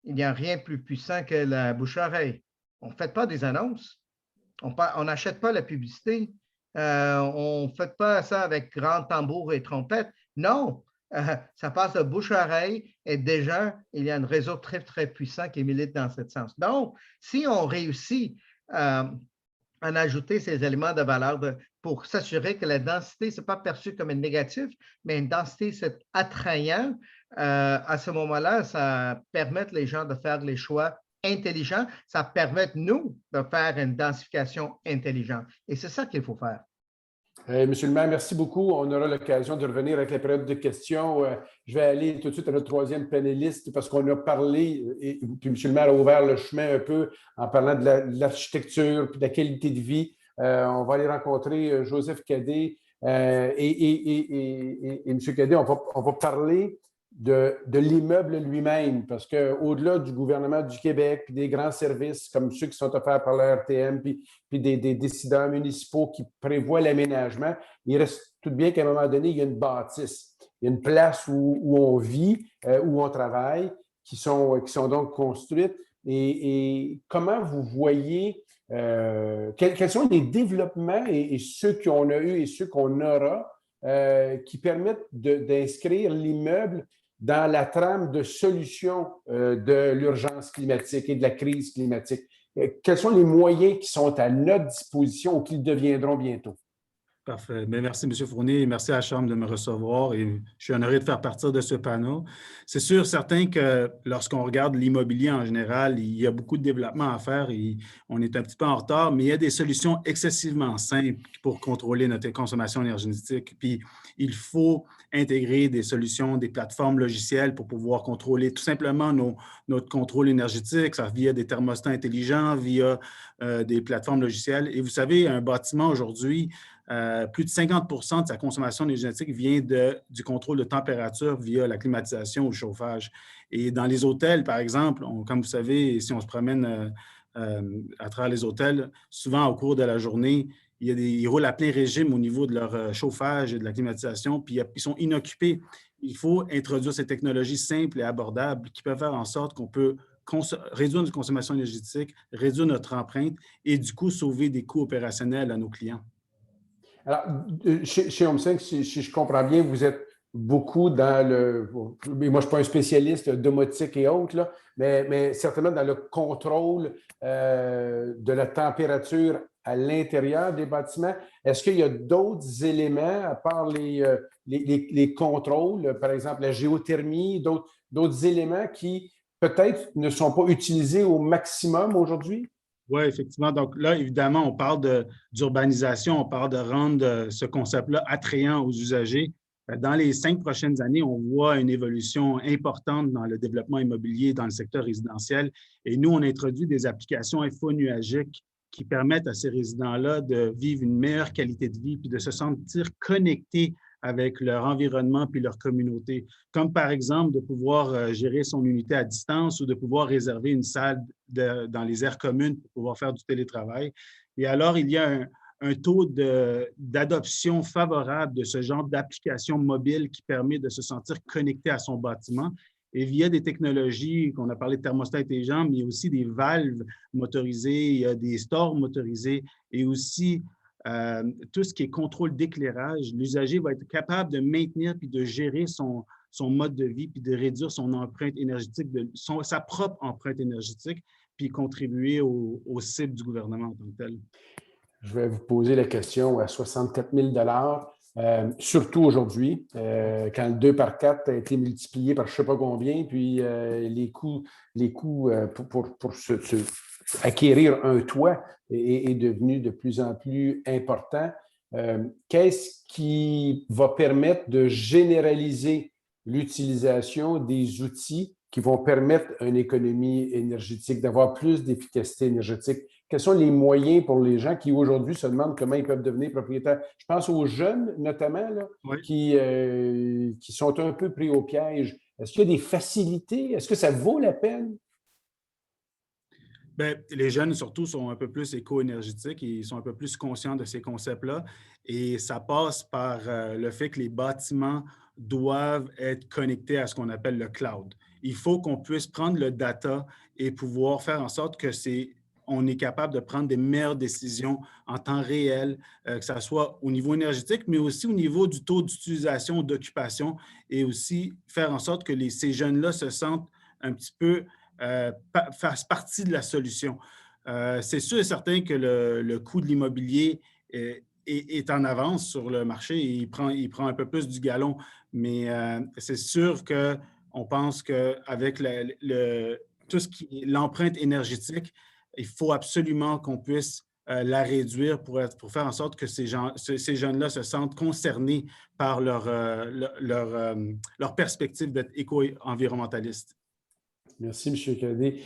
Speaker 5: il n'y a rien de plus puissant que la bouche-oreille. On ne fait pas des annonces. On n'achète pas la publicité. On ne fait pas ça avec grand tambour et trompette. Non, ça passe de bouche à oreille et déjà, il y a un réseau très, très puissant qui milite dans ce sens. Donc, si on réussit à en ajouter ces éléments de valeur pour s'assurer que la densité, ce n'est pas perçu comme une négative, mais une densité, c'est attrayant, à ce moment-là, ça permet les gens de faire les choix intelligents. Ça permet, nous, de faire une densification intelligente. Et c'est ça qu'il faut faire.
Speaker 3: Monsieur le maire, merci beaucoup. On aura l'occasion de revenir avec la période de questions. Je vais aller tout de suite à notre troisième panéliste parce qu'on a parlé, et puis monsieur le maire a ouvert le chemin un peu en parlant de l'architecture puis de la qualité de vie. On va aller rencontrer Joseph Cadet et monsieur Cadet, on va parler de l'immeuble lui-même, parce qu'au-delà du gouvernement du Québec, puis des grands services comme ceux qui sont offerts par la RTM, puis des décideurs municipaux qui prévoient l'aménagement, il reste tout de bien qu'à un moment donné, il y a une bâtisse. Il y a une place où on vit, où on travaille, qui sont donc construites. Et comment vous voyez Quels sont les développements et ceux qu'on a eus et ceux qu'on aura qui permettent d'inscrire l'immeuble dans la trame de solution de l'urgence climatique et de la crise climatique? Quels sont les moyens qui sont à notre disposition ou qui deviendront bientôt?
Speaker 6: Parfait. Bien, merci, M. Fournier, et merci à la Chambre de me recevoir. Et je suis honoré de faire partie de ce panel. C'est sûr, certain que lorsqu'on regarde l'immobilier en général, il y a beaucoup de développement à faire et on est un petit peu en retard, mais il y a des solutions excessivement simples pour contrôler notre consommation énergétique. Puis, il faut intégrer des solutions, des plateformes logicielles pour pouvoir contrôler tout simplement notre contrôle énergétique, ça via des thermostats intelligents, via des plateformes logicielles. Et vous savez, un bâtiment aujourd'hui, plus de 50% de sa consommation énergétique vient du contrôle de température via la climatisation ou le chauffage. Et dans les hôtels, par exemple, comme vous savez, si on se promène à travers les hôtels, souvent au cours de la journée, ils roulent à plein régime au niveau de leur chauffage et de la climatisation, puis ils sont inoccupés. Il faut introduire ces technologies simples et abordables qui peuvent faire en sorte qu'on peut réduire notre consommation énergétique, réduire notre empreinte et du coup sauver des coûts opérationnels à nos clients.
Speaker 3: Alors, chez HomeSync, si je comprends bien, vous êtes beaucoup dans le... Moi, je ne suis pas un spécialiste de domotique et autres, là, mais certainement dans le contrôle de la température à l'intérieur des bâtiments. Est-ce qu'il y a d'autres éléments, à part les contrôles, par exemple la géothermie, d'autres éléments qui peut-être ne sont pas utilisés au maximum aujourd'hui?
Speaker 6: Oui, effectivement. Donc là, évidemment, on parle d'urbanisation, on parle de rendre ce concept-là attrayant aux usagers. Dans les 5 prochaines années, on voit une évolution importante dans le développement immobilier dans le secteur résidentiel. Et nous, on introduit des applications infonuagiques qui permettent à ces résidents-là de vivre une meilleure qualité de vie puis de se sentir connectés avec leur environnement puis leur communauté, comme par exemple de pouvoir gérer son unité à distance ou de pouvoir réserver une salle dans les aires communes pour pouvoir faire du télétravail. Et alors, il y a un taux d'adoption favorable de ce genre d'application mobile qui permet de se sentir connecté à son bâtiment. Et via des technologies qu'on a parlé de thermostats intelligents, mais il y a aussi des valves motorisées, il y a des stores motorisés et aussi tout ce qui est contrôle d'éclairage. L'usager va être capable de maintenir puis de gérer son mode de vie puis de réduire son empreinte énergétique, sa propre empreinte énergétique, puis contribuer aux cibles du gouvernement en tant que tel.
Speaker 3: Je vais vous poser la question à 64 000 surtout aujourd'hui, quand le 2 par 4 a été multiplié par je ne sais pas combien, puis les coûts pour acquérir un toit est devenu de plus en plus important. Qu'est-ce qui va permettre de généraliser l'utilisation des outils qui vont permettre une économie énergétique, d'avoir plus d'efficacité énergétique? Quels sont les moyens pour les gens qui aujourd'hui se demandent comment ils peuvent devenir propriétaires? Je pense aux jeunes, notamment, là, oui, qui sont un peu pris au piège. Est-ce qu'il y a des facilités? Est-ce que ça vaut la peine?
Speaker 6: Bien, les jeunes, surtout, sont un peu plus éco-énergétiques et ils sont un peu plus conscients de ces concepts-là. Et ça passe par le fait que les bâtiments doivent être connectés à ce qu'on appelle le cloud. Il faut qu'on puisse prendre le data et pouvoir faire en sorte que on est capable de prendre des meilleures décisions en temps réel, que ce soit au niveau énergétique, mais aussi au niveau du taux d'utilisation, d'occupation, et aussi faire en sorte que ces jeunes-là se sentent un petit peu fassent partie de la solution. C'est sûr et certain que le coût de l'immobilier est en avance sur le marché et il prend un peu plus du galon, mais c'est sûr qu'on pense qu'avec tout ce qui est l'empreinte énergétique, il faut absolument qu'on puisse la réduire pour faire en sorte que ces jeunes-là se sentent concernés par leur perspective d'être éco-environnementaliste.
Speaker 3: Merci, M. Cadet.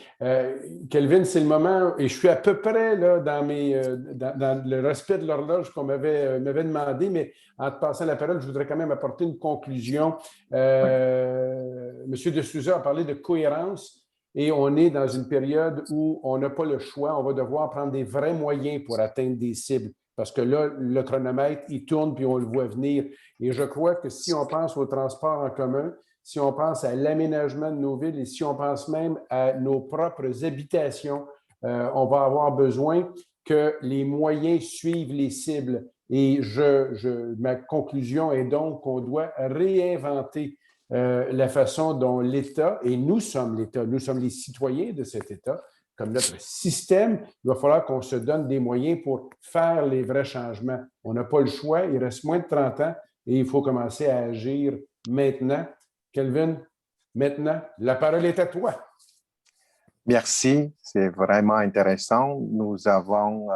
Speaker 3: Kelvin, c'est le moment, et je suis à peu près là, dans le respect de l'horloge qu'on m'avait demandé, mais en te passant la parole, je voudrais quand même apporter une conclusion. M. de Souza a parlé de cohérence. Et on est dans une période où on n'a pas le choix. On va devoir prendre des vrais moyens pour atteindre des cibles. Parce que là, le chronomètre, il tourne puis on le voit venir. Et je crois que si on pense au transport en commun, si on pense à l'aménagement de nos villes et si on pense même à nos propres habitations, on va avoir besoin que les moyens suivent les cibles. Et ma conclusion est donc qu'on doit réinventer la façon dont l'État, et nous sommes l'État, nous sommes les citoyens de cet État, comme notre système, il va falloir qu'on se donne des moyens pour faire les vrais changements. On n'a pas le choix, il reste moins de 30 ans et il faut commencer à agir maintenant. Kelvin, maintenant, la parole est à toi.
Speaker 2: Merci, c'est vraiment intéressant. Nous avons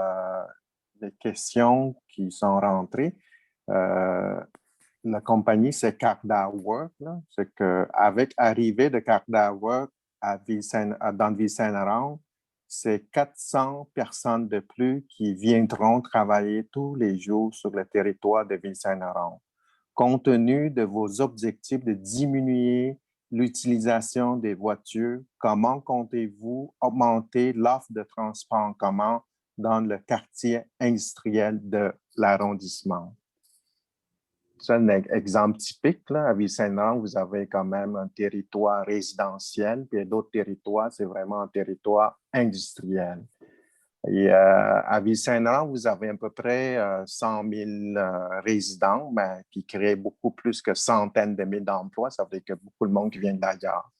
Speaker 2: des questions qui sont rentrées. La compagnie, c'est Carda Work. C'est qu'avec l'arrivée de Carda Work dans Ville-Saint-Laurent, c'est 400 personnes de plus qui viendront travailler tous les jours sur le territoire de Ville-Saint-Laurent. Compte tenu de vos objectifs de diminuer l'utilisation des voitures, comment comptez-vous augmenter l'offre de transport en commun dans le quartier industriel de l'arrondissement? C'est un exemple typique. Là. À Ville-Saint-Laurent, vous avez quand même un territoire résidentiel, puis d'autres territoires, c'est vraiment un territoire industriel. Et à Ville-Saint-Laurent, vous avez à peu près 100 000 résidents qui créent beaucoup plus que centaines de milliers d'emplois. Ça veut dire qu'il y a beaucoup de monde qui vient d'ailleurs.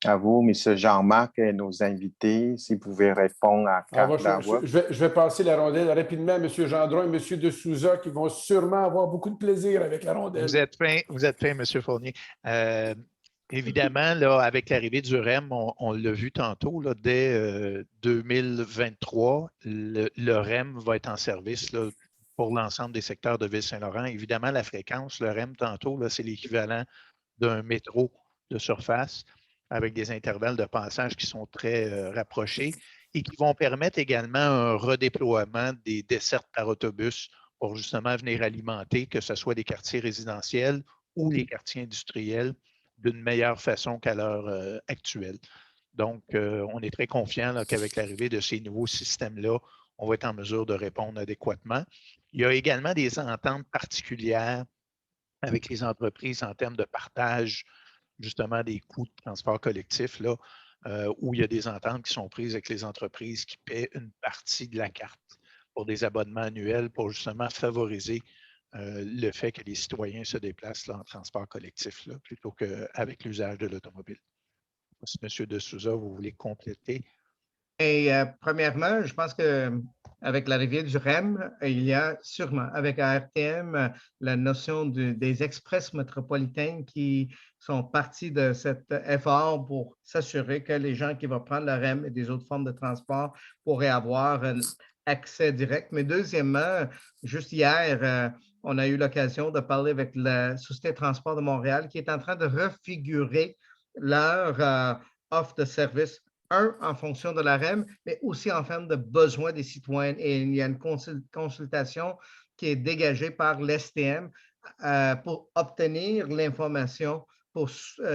Speaker 2: À vous, M. Jean-Marc et nos invités, si vous pouvez répondre à Carda Work.
Speaker 3: Je vais passer la rondelle rapidement à M. Gendron et M. de Souza qui vont sûrement avoir beaucoup de plaisir avec la rondelle.
Speaker 4: Vous êtes fin, M. Fournier. Évidemment, là, avec l'arrivée du REM, on l'a vu tantôt, là, dès 2023, le REM va être en service là, pour l'ensemble des secteurs de Ville-Saint-Laurent. Évidemment, la fréquence, le REM tantôt, c'est l'équivalent d'un métro de surface avec des intervalles de passage qui sont très rapprochés et qui vont permettre également un redéploiement des dessertes par autobus pour justement venir alimenter, que ce soit des quartiers résidentiels ou les quartiers industriels, d'une meilleure façon qu'à l'heure actuelle. Donc, on est très confiant qu'avec l'arrivée de ces nouveaux systèmes-là, on va être en mesure de répondre adéquatement. Il y a également des ententes particulières avec les entreprises en termes de partage, justement, des coûts de transport collectif, là, où il y a des ententes qui sont prises avec les entreprises qui paient une partie de la carte pour des abonnements annuels pour justement favoriser le fait que les citoyens se déplacent là, en transport collectif là, plutôt qu'avec l'usage de l'automobile. Si M. de Souza, vous voulez compléter.
Speaker 5: Et premièrement, je pense qu'avec l'arrivée du REM, il y a sûrement, avec ARTM, la notion des express métropolitains qui sont partis de cet effort pour s'assurer que les gens qui vont prendre le REM et des autres formes de transport pourraient avoir un accès direct. Mais deuxièmement, juste hier, on a eu l'occasion de parler avec la Société de transport de Montréal qui est en train de refigurer leur offre de service, en fonction de la REM, mais aussi en termes de besoins des citoyens. Et il y a une consultation qui est dégagée par l'STM pour obtenir l'information, pour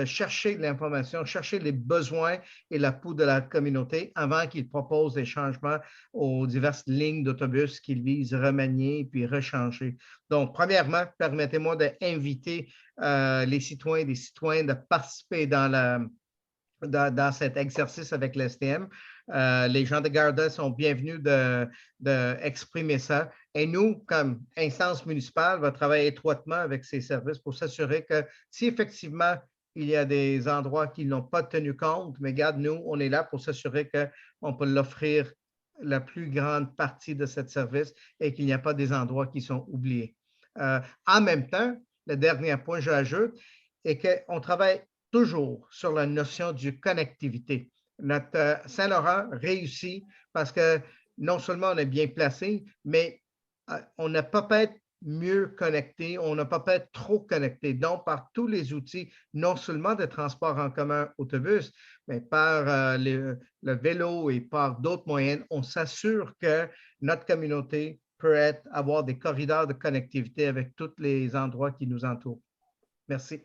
Speaker 5: chercher l'information, chercher les besoins et la pouls de la communauté avant qu'ils proposent des changements aux diverses lignes d'autobus qu'ils visent remanier et puis rechanger. Donc, premièrement, permettez-moi d'inviter les citoyens et les citoyennes de participer dans cet exercice avec l'STM. Les gens de Garda sont bienvenus d'exprimer ça. Et nous, comme instance municipale, va travailler étroitement avec ces services pour s'assurer que si effectivement il y a des endroits qui n'ont pas tenu compte, mais regarde, nous, on est là pour s'assurer qu'on peut l'offrir la plus grande partie de ce service et qu'il n'y a pas des endroits qui sont oubliés. En même temps, le dernier point que j'ajoute est qu'on travaille toujours sur la notion de connectivité. Notre Saint-Laurent réussit parce que non seulement on est bien placé, mais on n'a pas pu être mieux connecté, on n'a pas pu être trop connecté. Donc, par tous les outils, non seulement de transport en commun autobus, mais par le vélo et par d'autres moyens, on s'assure que notre communauté peut avoir des corridors de connectivité avec tous les endroits qui nous entourent. Merci.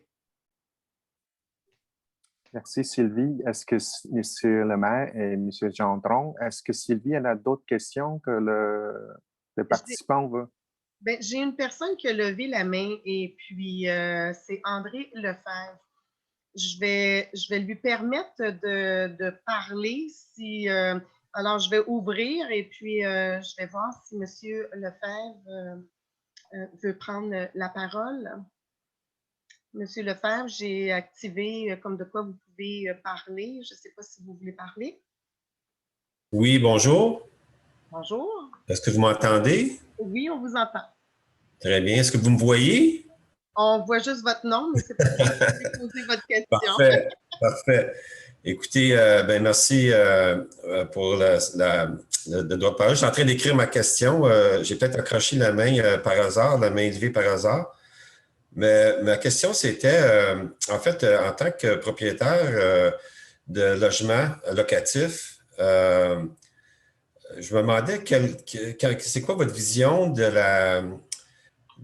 Speaker 2: Merci, Sylvie. Est-ce que M. le maire et M. Gendron, est-ce que Sylvie a d'autres questions que le participant veut?
Speaker 1: J'ai une personne qui a levé la main et puis c'est André Lefebvre. Je vais lui permettre de parler si Alors, je vais ouvrir et puis je vais voir si M. Lefebvre veut prendre la parole. Monsieur Lefebvre, j'ai activé comme de quoi vous pouvez parler. Je ne sais pas si vous voulez parler.
Speaker 7: Oui, bonjour.
Speaker 1: Bonjour.
Speaker 7: Est-ce que vous m'entendez?
Speaker 1: Oui, on vous entend.
Speaker 7: Très bien. Est-ce que vous me voyez?
Speaker 1: On voit juste votre nom, mais c'est pas grave. Vous pouvez poser votre question.
Speaker 7: Parfait, parfait. Écoutez, merci pour le droit de parole. Je suis en train d'écrire ma question. J'ai peut-être accroché la main par hasard, la main levée par hasard. Mais ma question, c'était, en fait, en tant que propriétaire de logements locatifs, je me demandais c'est quoi votre vision de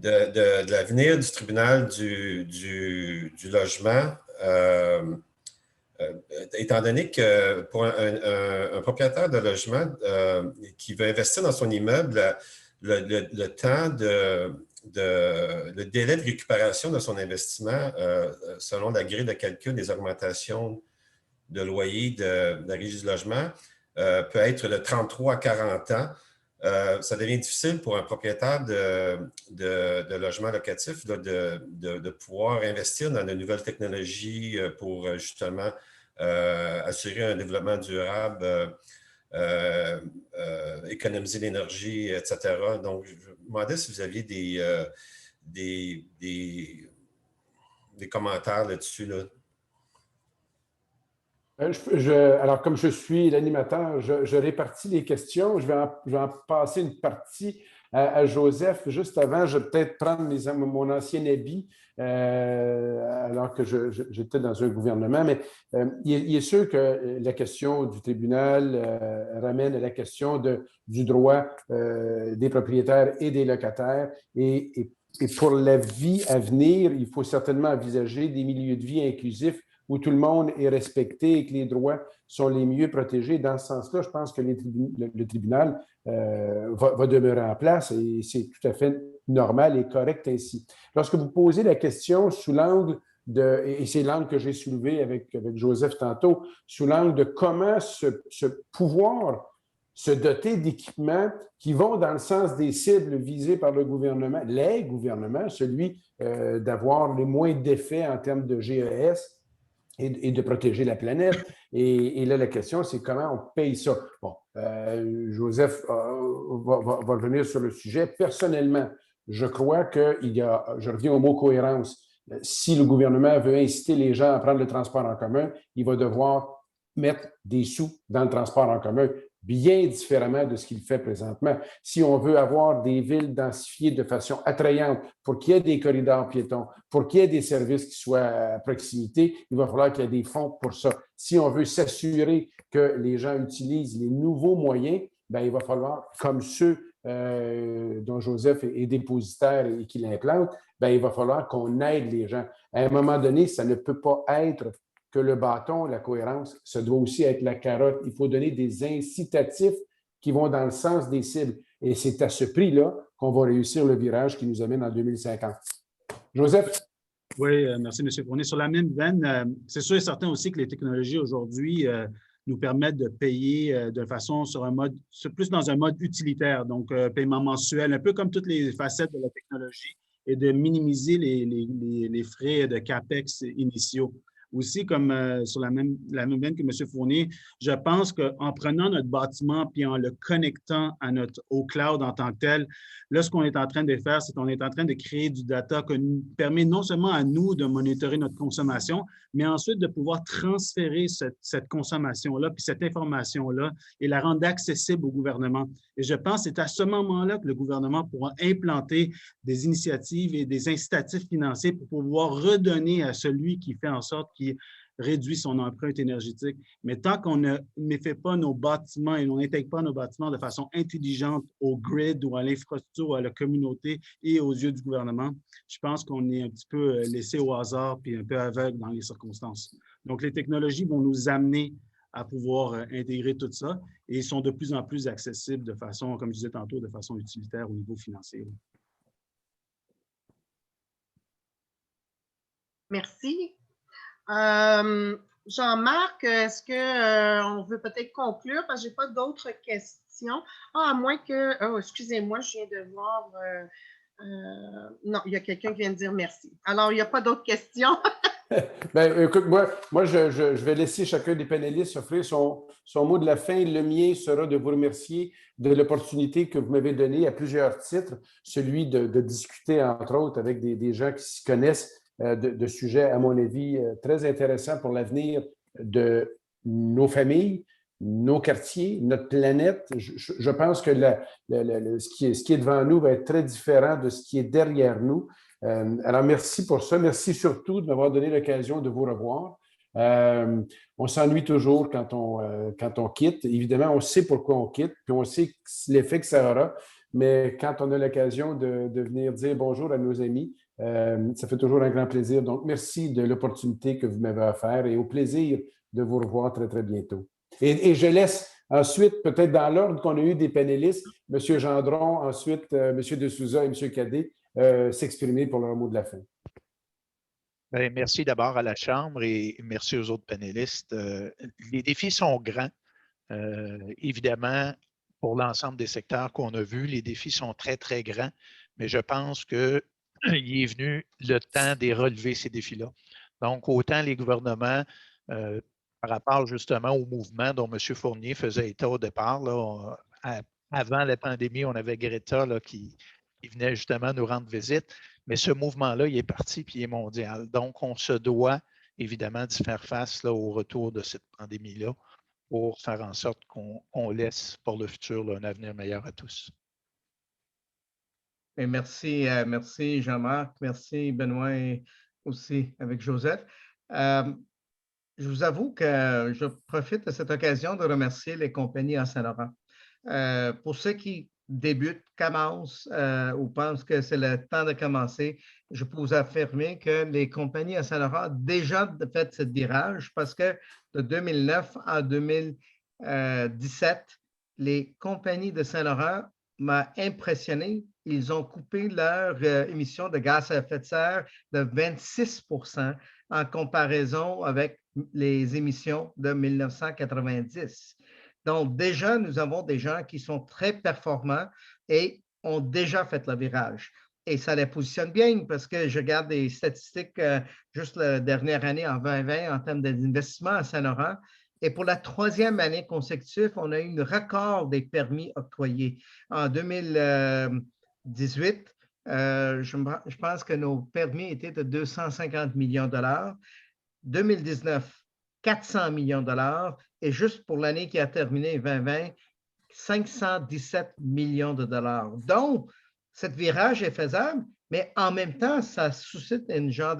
Speaker 7: l'avenir du tribunal du logement, étant donné que pour un propriétaire de logement qui veut investir dans son immeuble, le temps le délai de récupération de son investissement, selon la grille de calcul des augmentations de loyer de la Régie du logement, peut être de 33 à 40 ans. Ça devient difficile pour un propriétaire de logement locatif de pouvoir investir dans de nouvelles technologies pour justement assurer un développement durable, économiser l'énergie, etc. Donc, je me demandais si vous aviez des commentaires là-dessus. Là.
Speaker 3: Alors, comme je suis l'animateur, je répartis les questions. Je vais en passer une partie à Joseph. Juste avant, je vais peut-être prendre mon ancien habit alors que j'étais dans un gouvernement. Mais il est sûr que la question du tribunal ramène à la question du droit des propriétaires et des locataires. Et pour la vie à venir, il faut certainement envisager des milieux de vie inclusifs où tout le monde est respecté et que les droits sont les mieux protégés. Dans ce sens-là, je pense que le tribunal va demeurer en place et c'est tout à fait normal et correct ainsi. Lorsque vous posez la question sous l'angle et c'est l'angle que j'ai soulevé avec Joseph tantôt, sous l'angle de comment pouvoir se doter d'équipements qui vont dans le sens des cibles visées par le gouvernement, les gouvernements, celui d'avoir les moins d'effets en termes de GES, et de protéger la planète. Et là, la question, c'est comment on paye ça. Bon, Joseph va revenir sur le sujet. Personnellement, je crois je reviens au mot cohérence. Si le gouvernement veut inciter les gens à prendre le transport en commun, il va devoir mettre des sous dans le transport en commun, bien différemment de ce qu'il fait présentement. Si on veut avoir des villes densifiées de façon attrayante pour qu'il y ait des corridors piétons, pour qu'il y ait des services qui soient à proximité, il va falloir qu'il y ait des fonds pour ça. Si on veut s'assurer que les gens utilisent les nouveaux moyens, bien, il va falloir, comme ceux dont Joseph est dépositaire et qu'il implante, bien, il va falloir qu'on aide les gens. À un moment donné, ça ne peut pas être que le bâton, la cohérence, ça doit aussi être la carotte. Il faut donner des incitatifs qui vont dans le sens des cibles. Et c'est à ce prix-là qu'on va réussir le virage qui nous amène en 2050. Joseph?
Speaker 6: Oui, merci, M. Fournier. Sur la même veine, c'est sûr et certain aussi que les technologies aujourd'hui nous permettent de payer de façon plus dans un mode utilitaire, donc paiement mensuel, un peu comme toutes les facettes de la technologie, et de minimiser les frais de CAPEX initiaux. Aussi, comme sur la même veine que M. Fournier, je pense qu'en prenant notre bâtiment puis en le connectant au cloud en tant que tel, là, ce qu'on est en train de faire, c'est qu'on est en train de créer du data qui nous permet non seulement à nous de monitorer notre consommation, mais ensuite de pouvoir transférer cette consommation-là puis cette information-là et la rendre accessible au gouvernement. Et je pense que c'est à ce moment-là que le gouvernement pourra implanter des initiatives et des incitatifs financiers pour pouvoir redonner à celui qui fait en sorte qu'il réduit son empreinte énergétique. Mais tant qu'on ne fait pas nos bâtiments et on n'intègre pas nos bâtiments de façon intelligente au grid ou à l'infrastructure ou à la communauté et aux yeux du gouvernement, je pense qu'on est un petit peu laissé au hasard puis un peu aveugle dans les circonstances. Donc, les technologies vont nous amener à pouvoir intégrer tout ça et sont de plus en plus accessibles de façon, comme je disais tantôt, de façon utilitaire au niveau financier.
Speaker 1: Merci. Jean-Marc, est-ce qu'on veut peut-être conclure? Parce que je n'ai pas d'autres questions. Ah, à moins que... Oh, excusez-moi, je viens de voir... non, il y a quelqu'un qui vient de dire merci. Alors, il n'y a pas d'autres questions.
Speaker 3: Ben, écoute, moi je vais laisser chacun des panélistes offrir son mot de la fin. Le mien sera de vous remercier de l'opportunité que vous m'avez donnée à plusieurs titres, celui de discuter, entre autres, avec des gens qui s'y connaissent de sujets, à mon avis, très intéressants pour l'avenir de nos familles, nos quartiers, notre planète. Je pense que ce qui est devant nous va être très différent de ce qui est derrière nous. Alors, merci pour ça. Merci surtout de m'avoir donné l'occasion de vous revoir. On s'ennuie toujours quand on quitte. Évidemment, on sait pourquoi on quitte, puis on sait l'effet que ça aura. Mais quand on a l'occasion de venir dire bonjour à nos amis, ça fait toujours un grand plaisir. Donc, merci de l'opportunité que vous m'avez offert et au plaisir de vous revoir très, très bientôt. Et je laisse ensuite, peut-être dans l'ordre qu'on a eu des panélistes, M. Gendron, ensuite M. De Souza et M. Cadet, s'exprimer pour leur mot de la fin.
Speaker 4: Bien, merci d'abord à la Chambre et merci aux autres panélistes. Les défis sont grands. Évidemment, pour l'ensemble des secteurs qu'on a vus, les défis sont très, très grands, mais je pense qu'il est venu le temps de relever ces défis-là. Donc, autant les gouvernements, par rapport justement au mouvement dont M. Fournier faisait état au départ, là, avant la pandémie, on avait Greta là, qui venait justement nous rendre visite, mais ce mouvement-là, il est parti puis il est mondial. Donc, on se doit évidemment d'y faire face là, au retour de cette pandémie-là pour faire en sorte qu'on laisse pour le futur là, un avenir meilleur à tous.
Speaker 5: Et merci, merci Jean-Marc, merci Benoît et aussi avec Joseph. Je vous avoue que je profite de cette occasion de remercier les compagnies en Saint-Laurent. Pour ceux qui débutent, commencent ou pensent que c'est le temps de commencer, je peux vous affirmer que les compagnies à Saint-Laurent ont déjà fait ce virage parce que de 2009 à 2017, les compagnies de Saint-Laurent m'ont impressionné. Ils ont coupé leur émission de gaz à effet de serre de 26 % en comparaison avec les émissions de 1990. Donc, déjà, nous avons des gens qui sont très performants et ont déjà fait le virage. Et ça les positionne bien parce que je regarde des statistiques juste la dernière année, en 2020, en termes d'investissement à Saint-Laurent. Et pour la troisième année consécutive, on a eu un record des permis octroyés. En 2018, je pense que nos permis étaient de 250 millions de dollars. 2019, 400 millions de dollars et juste pour l'année qui a terminé 2020, 517 millions de dollars. Donc, ce virage est faisable, mais en même temps, ça suscite une genre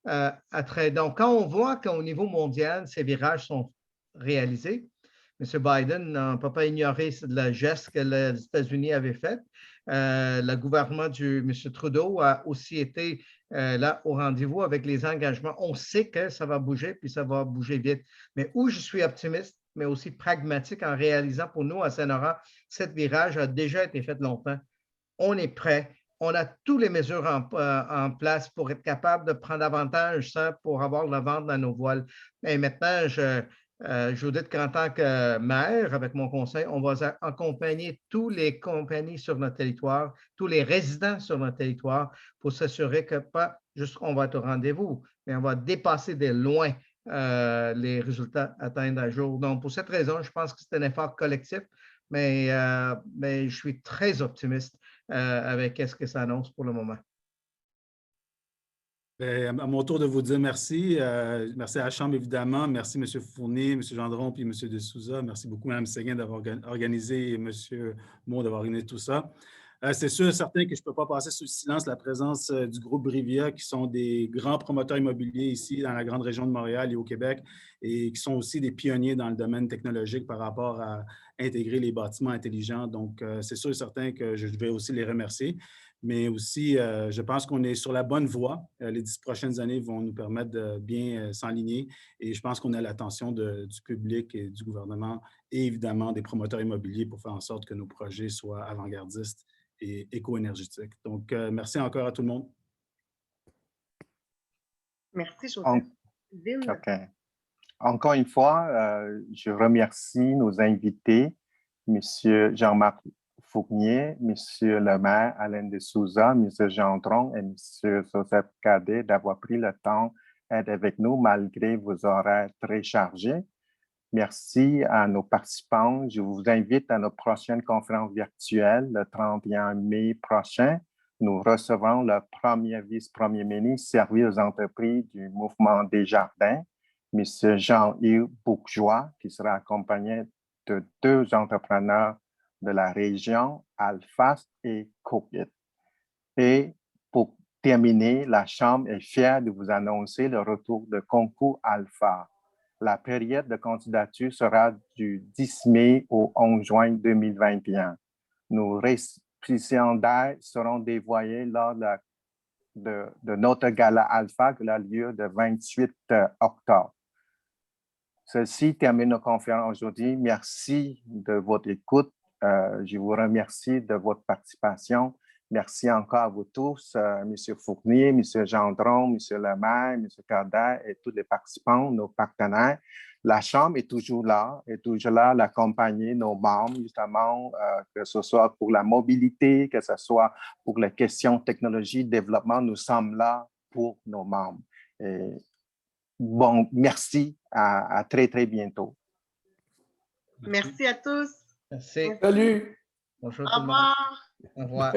Speaker 5: d'attrait. Donc, quand on voit qu'au niveau mondial, ces virages sont réalisés, M. Biden ne peut pas ignorer le geste que les États-Unis avaient fait. Le gouvernement de M. Trudeau a aussi été là au rendez-vous avec les engagements. On sait que ça va bouger, puis ça va bouger vite. Mais où je suis optimiste, mais aussi pragmatique en réalisant pour nous à Saint-Laurent, cette virage a déjà été fait longtemps. On est prêt. On a toutes les mesures en place pour être capable de prendre avantage ça pour avoir la vente dans nos voiles. Et maintenant, je vous dis qu'en tant que maire, avec mon conseil, on va accompagner toutes les compagnies sur notre territoire, tous les résidents sur notre territoire pour s'assurer que pas juste on va être au rendez-vous, mais on va dépasser de loin les résultats atteints à jour. Donc, pour cette raison, je pense que c'est un effort collectif, mais je suis très optimiste avec ce que ça annonce pour le moment.
Speaker 6: À mon tour de vous dire merci. Merci à la Chambre, évidemment. Merci, M. Fournier, M. Gendron, puis M. De Souza. Merci beaucoup, Mme Séguin, d'avoir organisé et M. Maud d'avoir organisé tout ça. C'est sûr et certain que je ne peux pas passer sous silence la présence du groupe Brivia, qui sont des grands promoteurs immobiliers ici dans la grande région de Montréal et au Québec, et qui sont aussi des pionniers dans le domaine technologique par rapport à intégrer les bâtiments intelligents. Donc, c'est sûr et certain que je vais aussi les remercier. Mais aussi, je pense qu'on est sur la bonne voie. Les 10 prochaines années vont nous permettre de bien s'enligner et je pense qu'on a l'attention du public et du gouvernement et évidemment des promoteurs immobiliers pour faire en sorte que nos projets soient avant-gardistes et éco-énergétiques. Donc, merci encore à tout le monde.
Speaker 1: Merci, Joseph.
Speaker 2: OK. encore une fois, je remercie nos invités, M. Jean-Marc Fournier, M. le maire Alain de Souza, M. Gendron et M. Joseph Cadet d'avoir pris le temps d'être avec nous malgré vos horaires très chargés. Merci à nos participants. Je vous invite à notre prochaine conférence virtuelle le 31 mai prochain. Nous recevrons le premier vice-premier ministre servi aux entreprises du mouvement Desjardins, M. Jean-Yves Bourgeois, qui sera accompagné de 2 entrepreneurs de la région, Alphast et Cookit. Et pour terminer, la Chambre est fière de vous annoncer le retour de concours Alpha. La période de candidature sera du 10 mai au 11 juin 2021. Nos récipiendaires seront dévoilés lors de notre gala Alpha qui a lieu le 28 octobre. Ceci termine nos conférences aujourd'hui. Merci de votre écoute. Je vous remercie de votre participation. Merci encore à vous tous, M. Fournier, M. Gendron, M. Lemaire, M. Cadet et tous les participants, nos partenaires. La Chambre est toujours là d'accompagner nos membres, justement, que ce soit pour la mobilité, que ce soit pour les questions technologie, développement, nous sommes là pour nos membres. Et bon, merci, à très, très bientôt.
Speaker 1: Merci à tous.
Speaker 5: Merci.
Speaker 3: Salut!
Speaker 5: Bonjour
Speaker 1: Au
Speaker 5: tout le monde.
Speaker 1: revoir.
Speaker 5: Au revoir.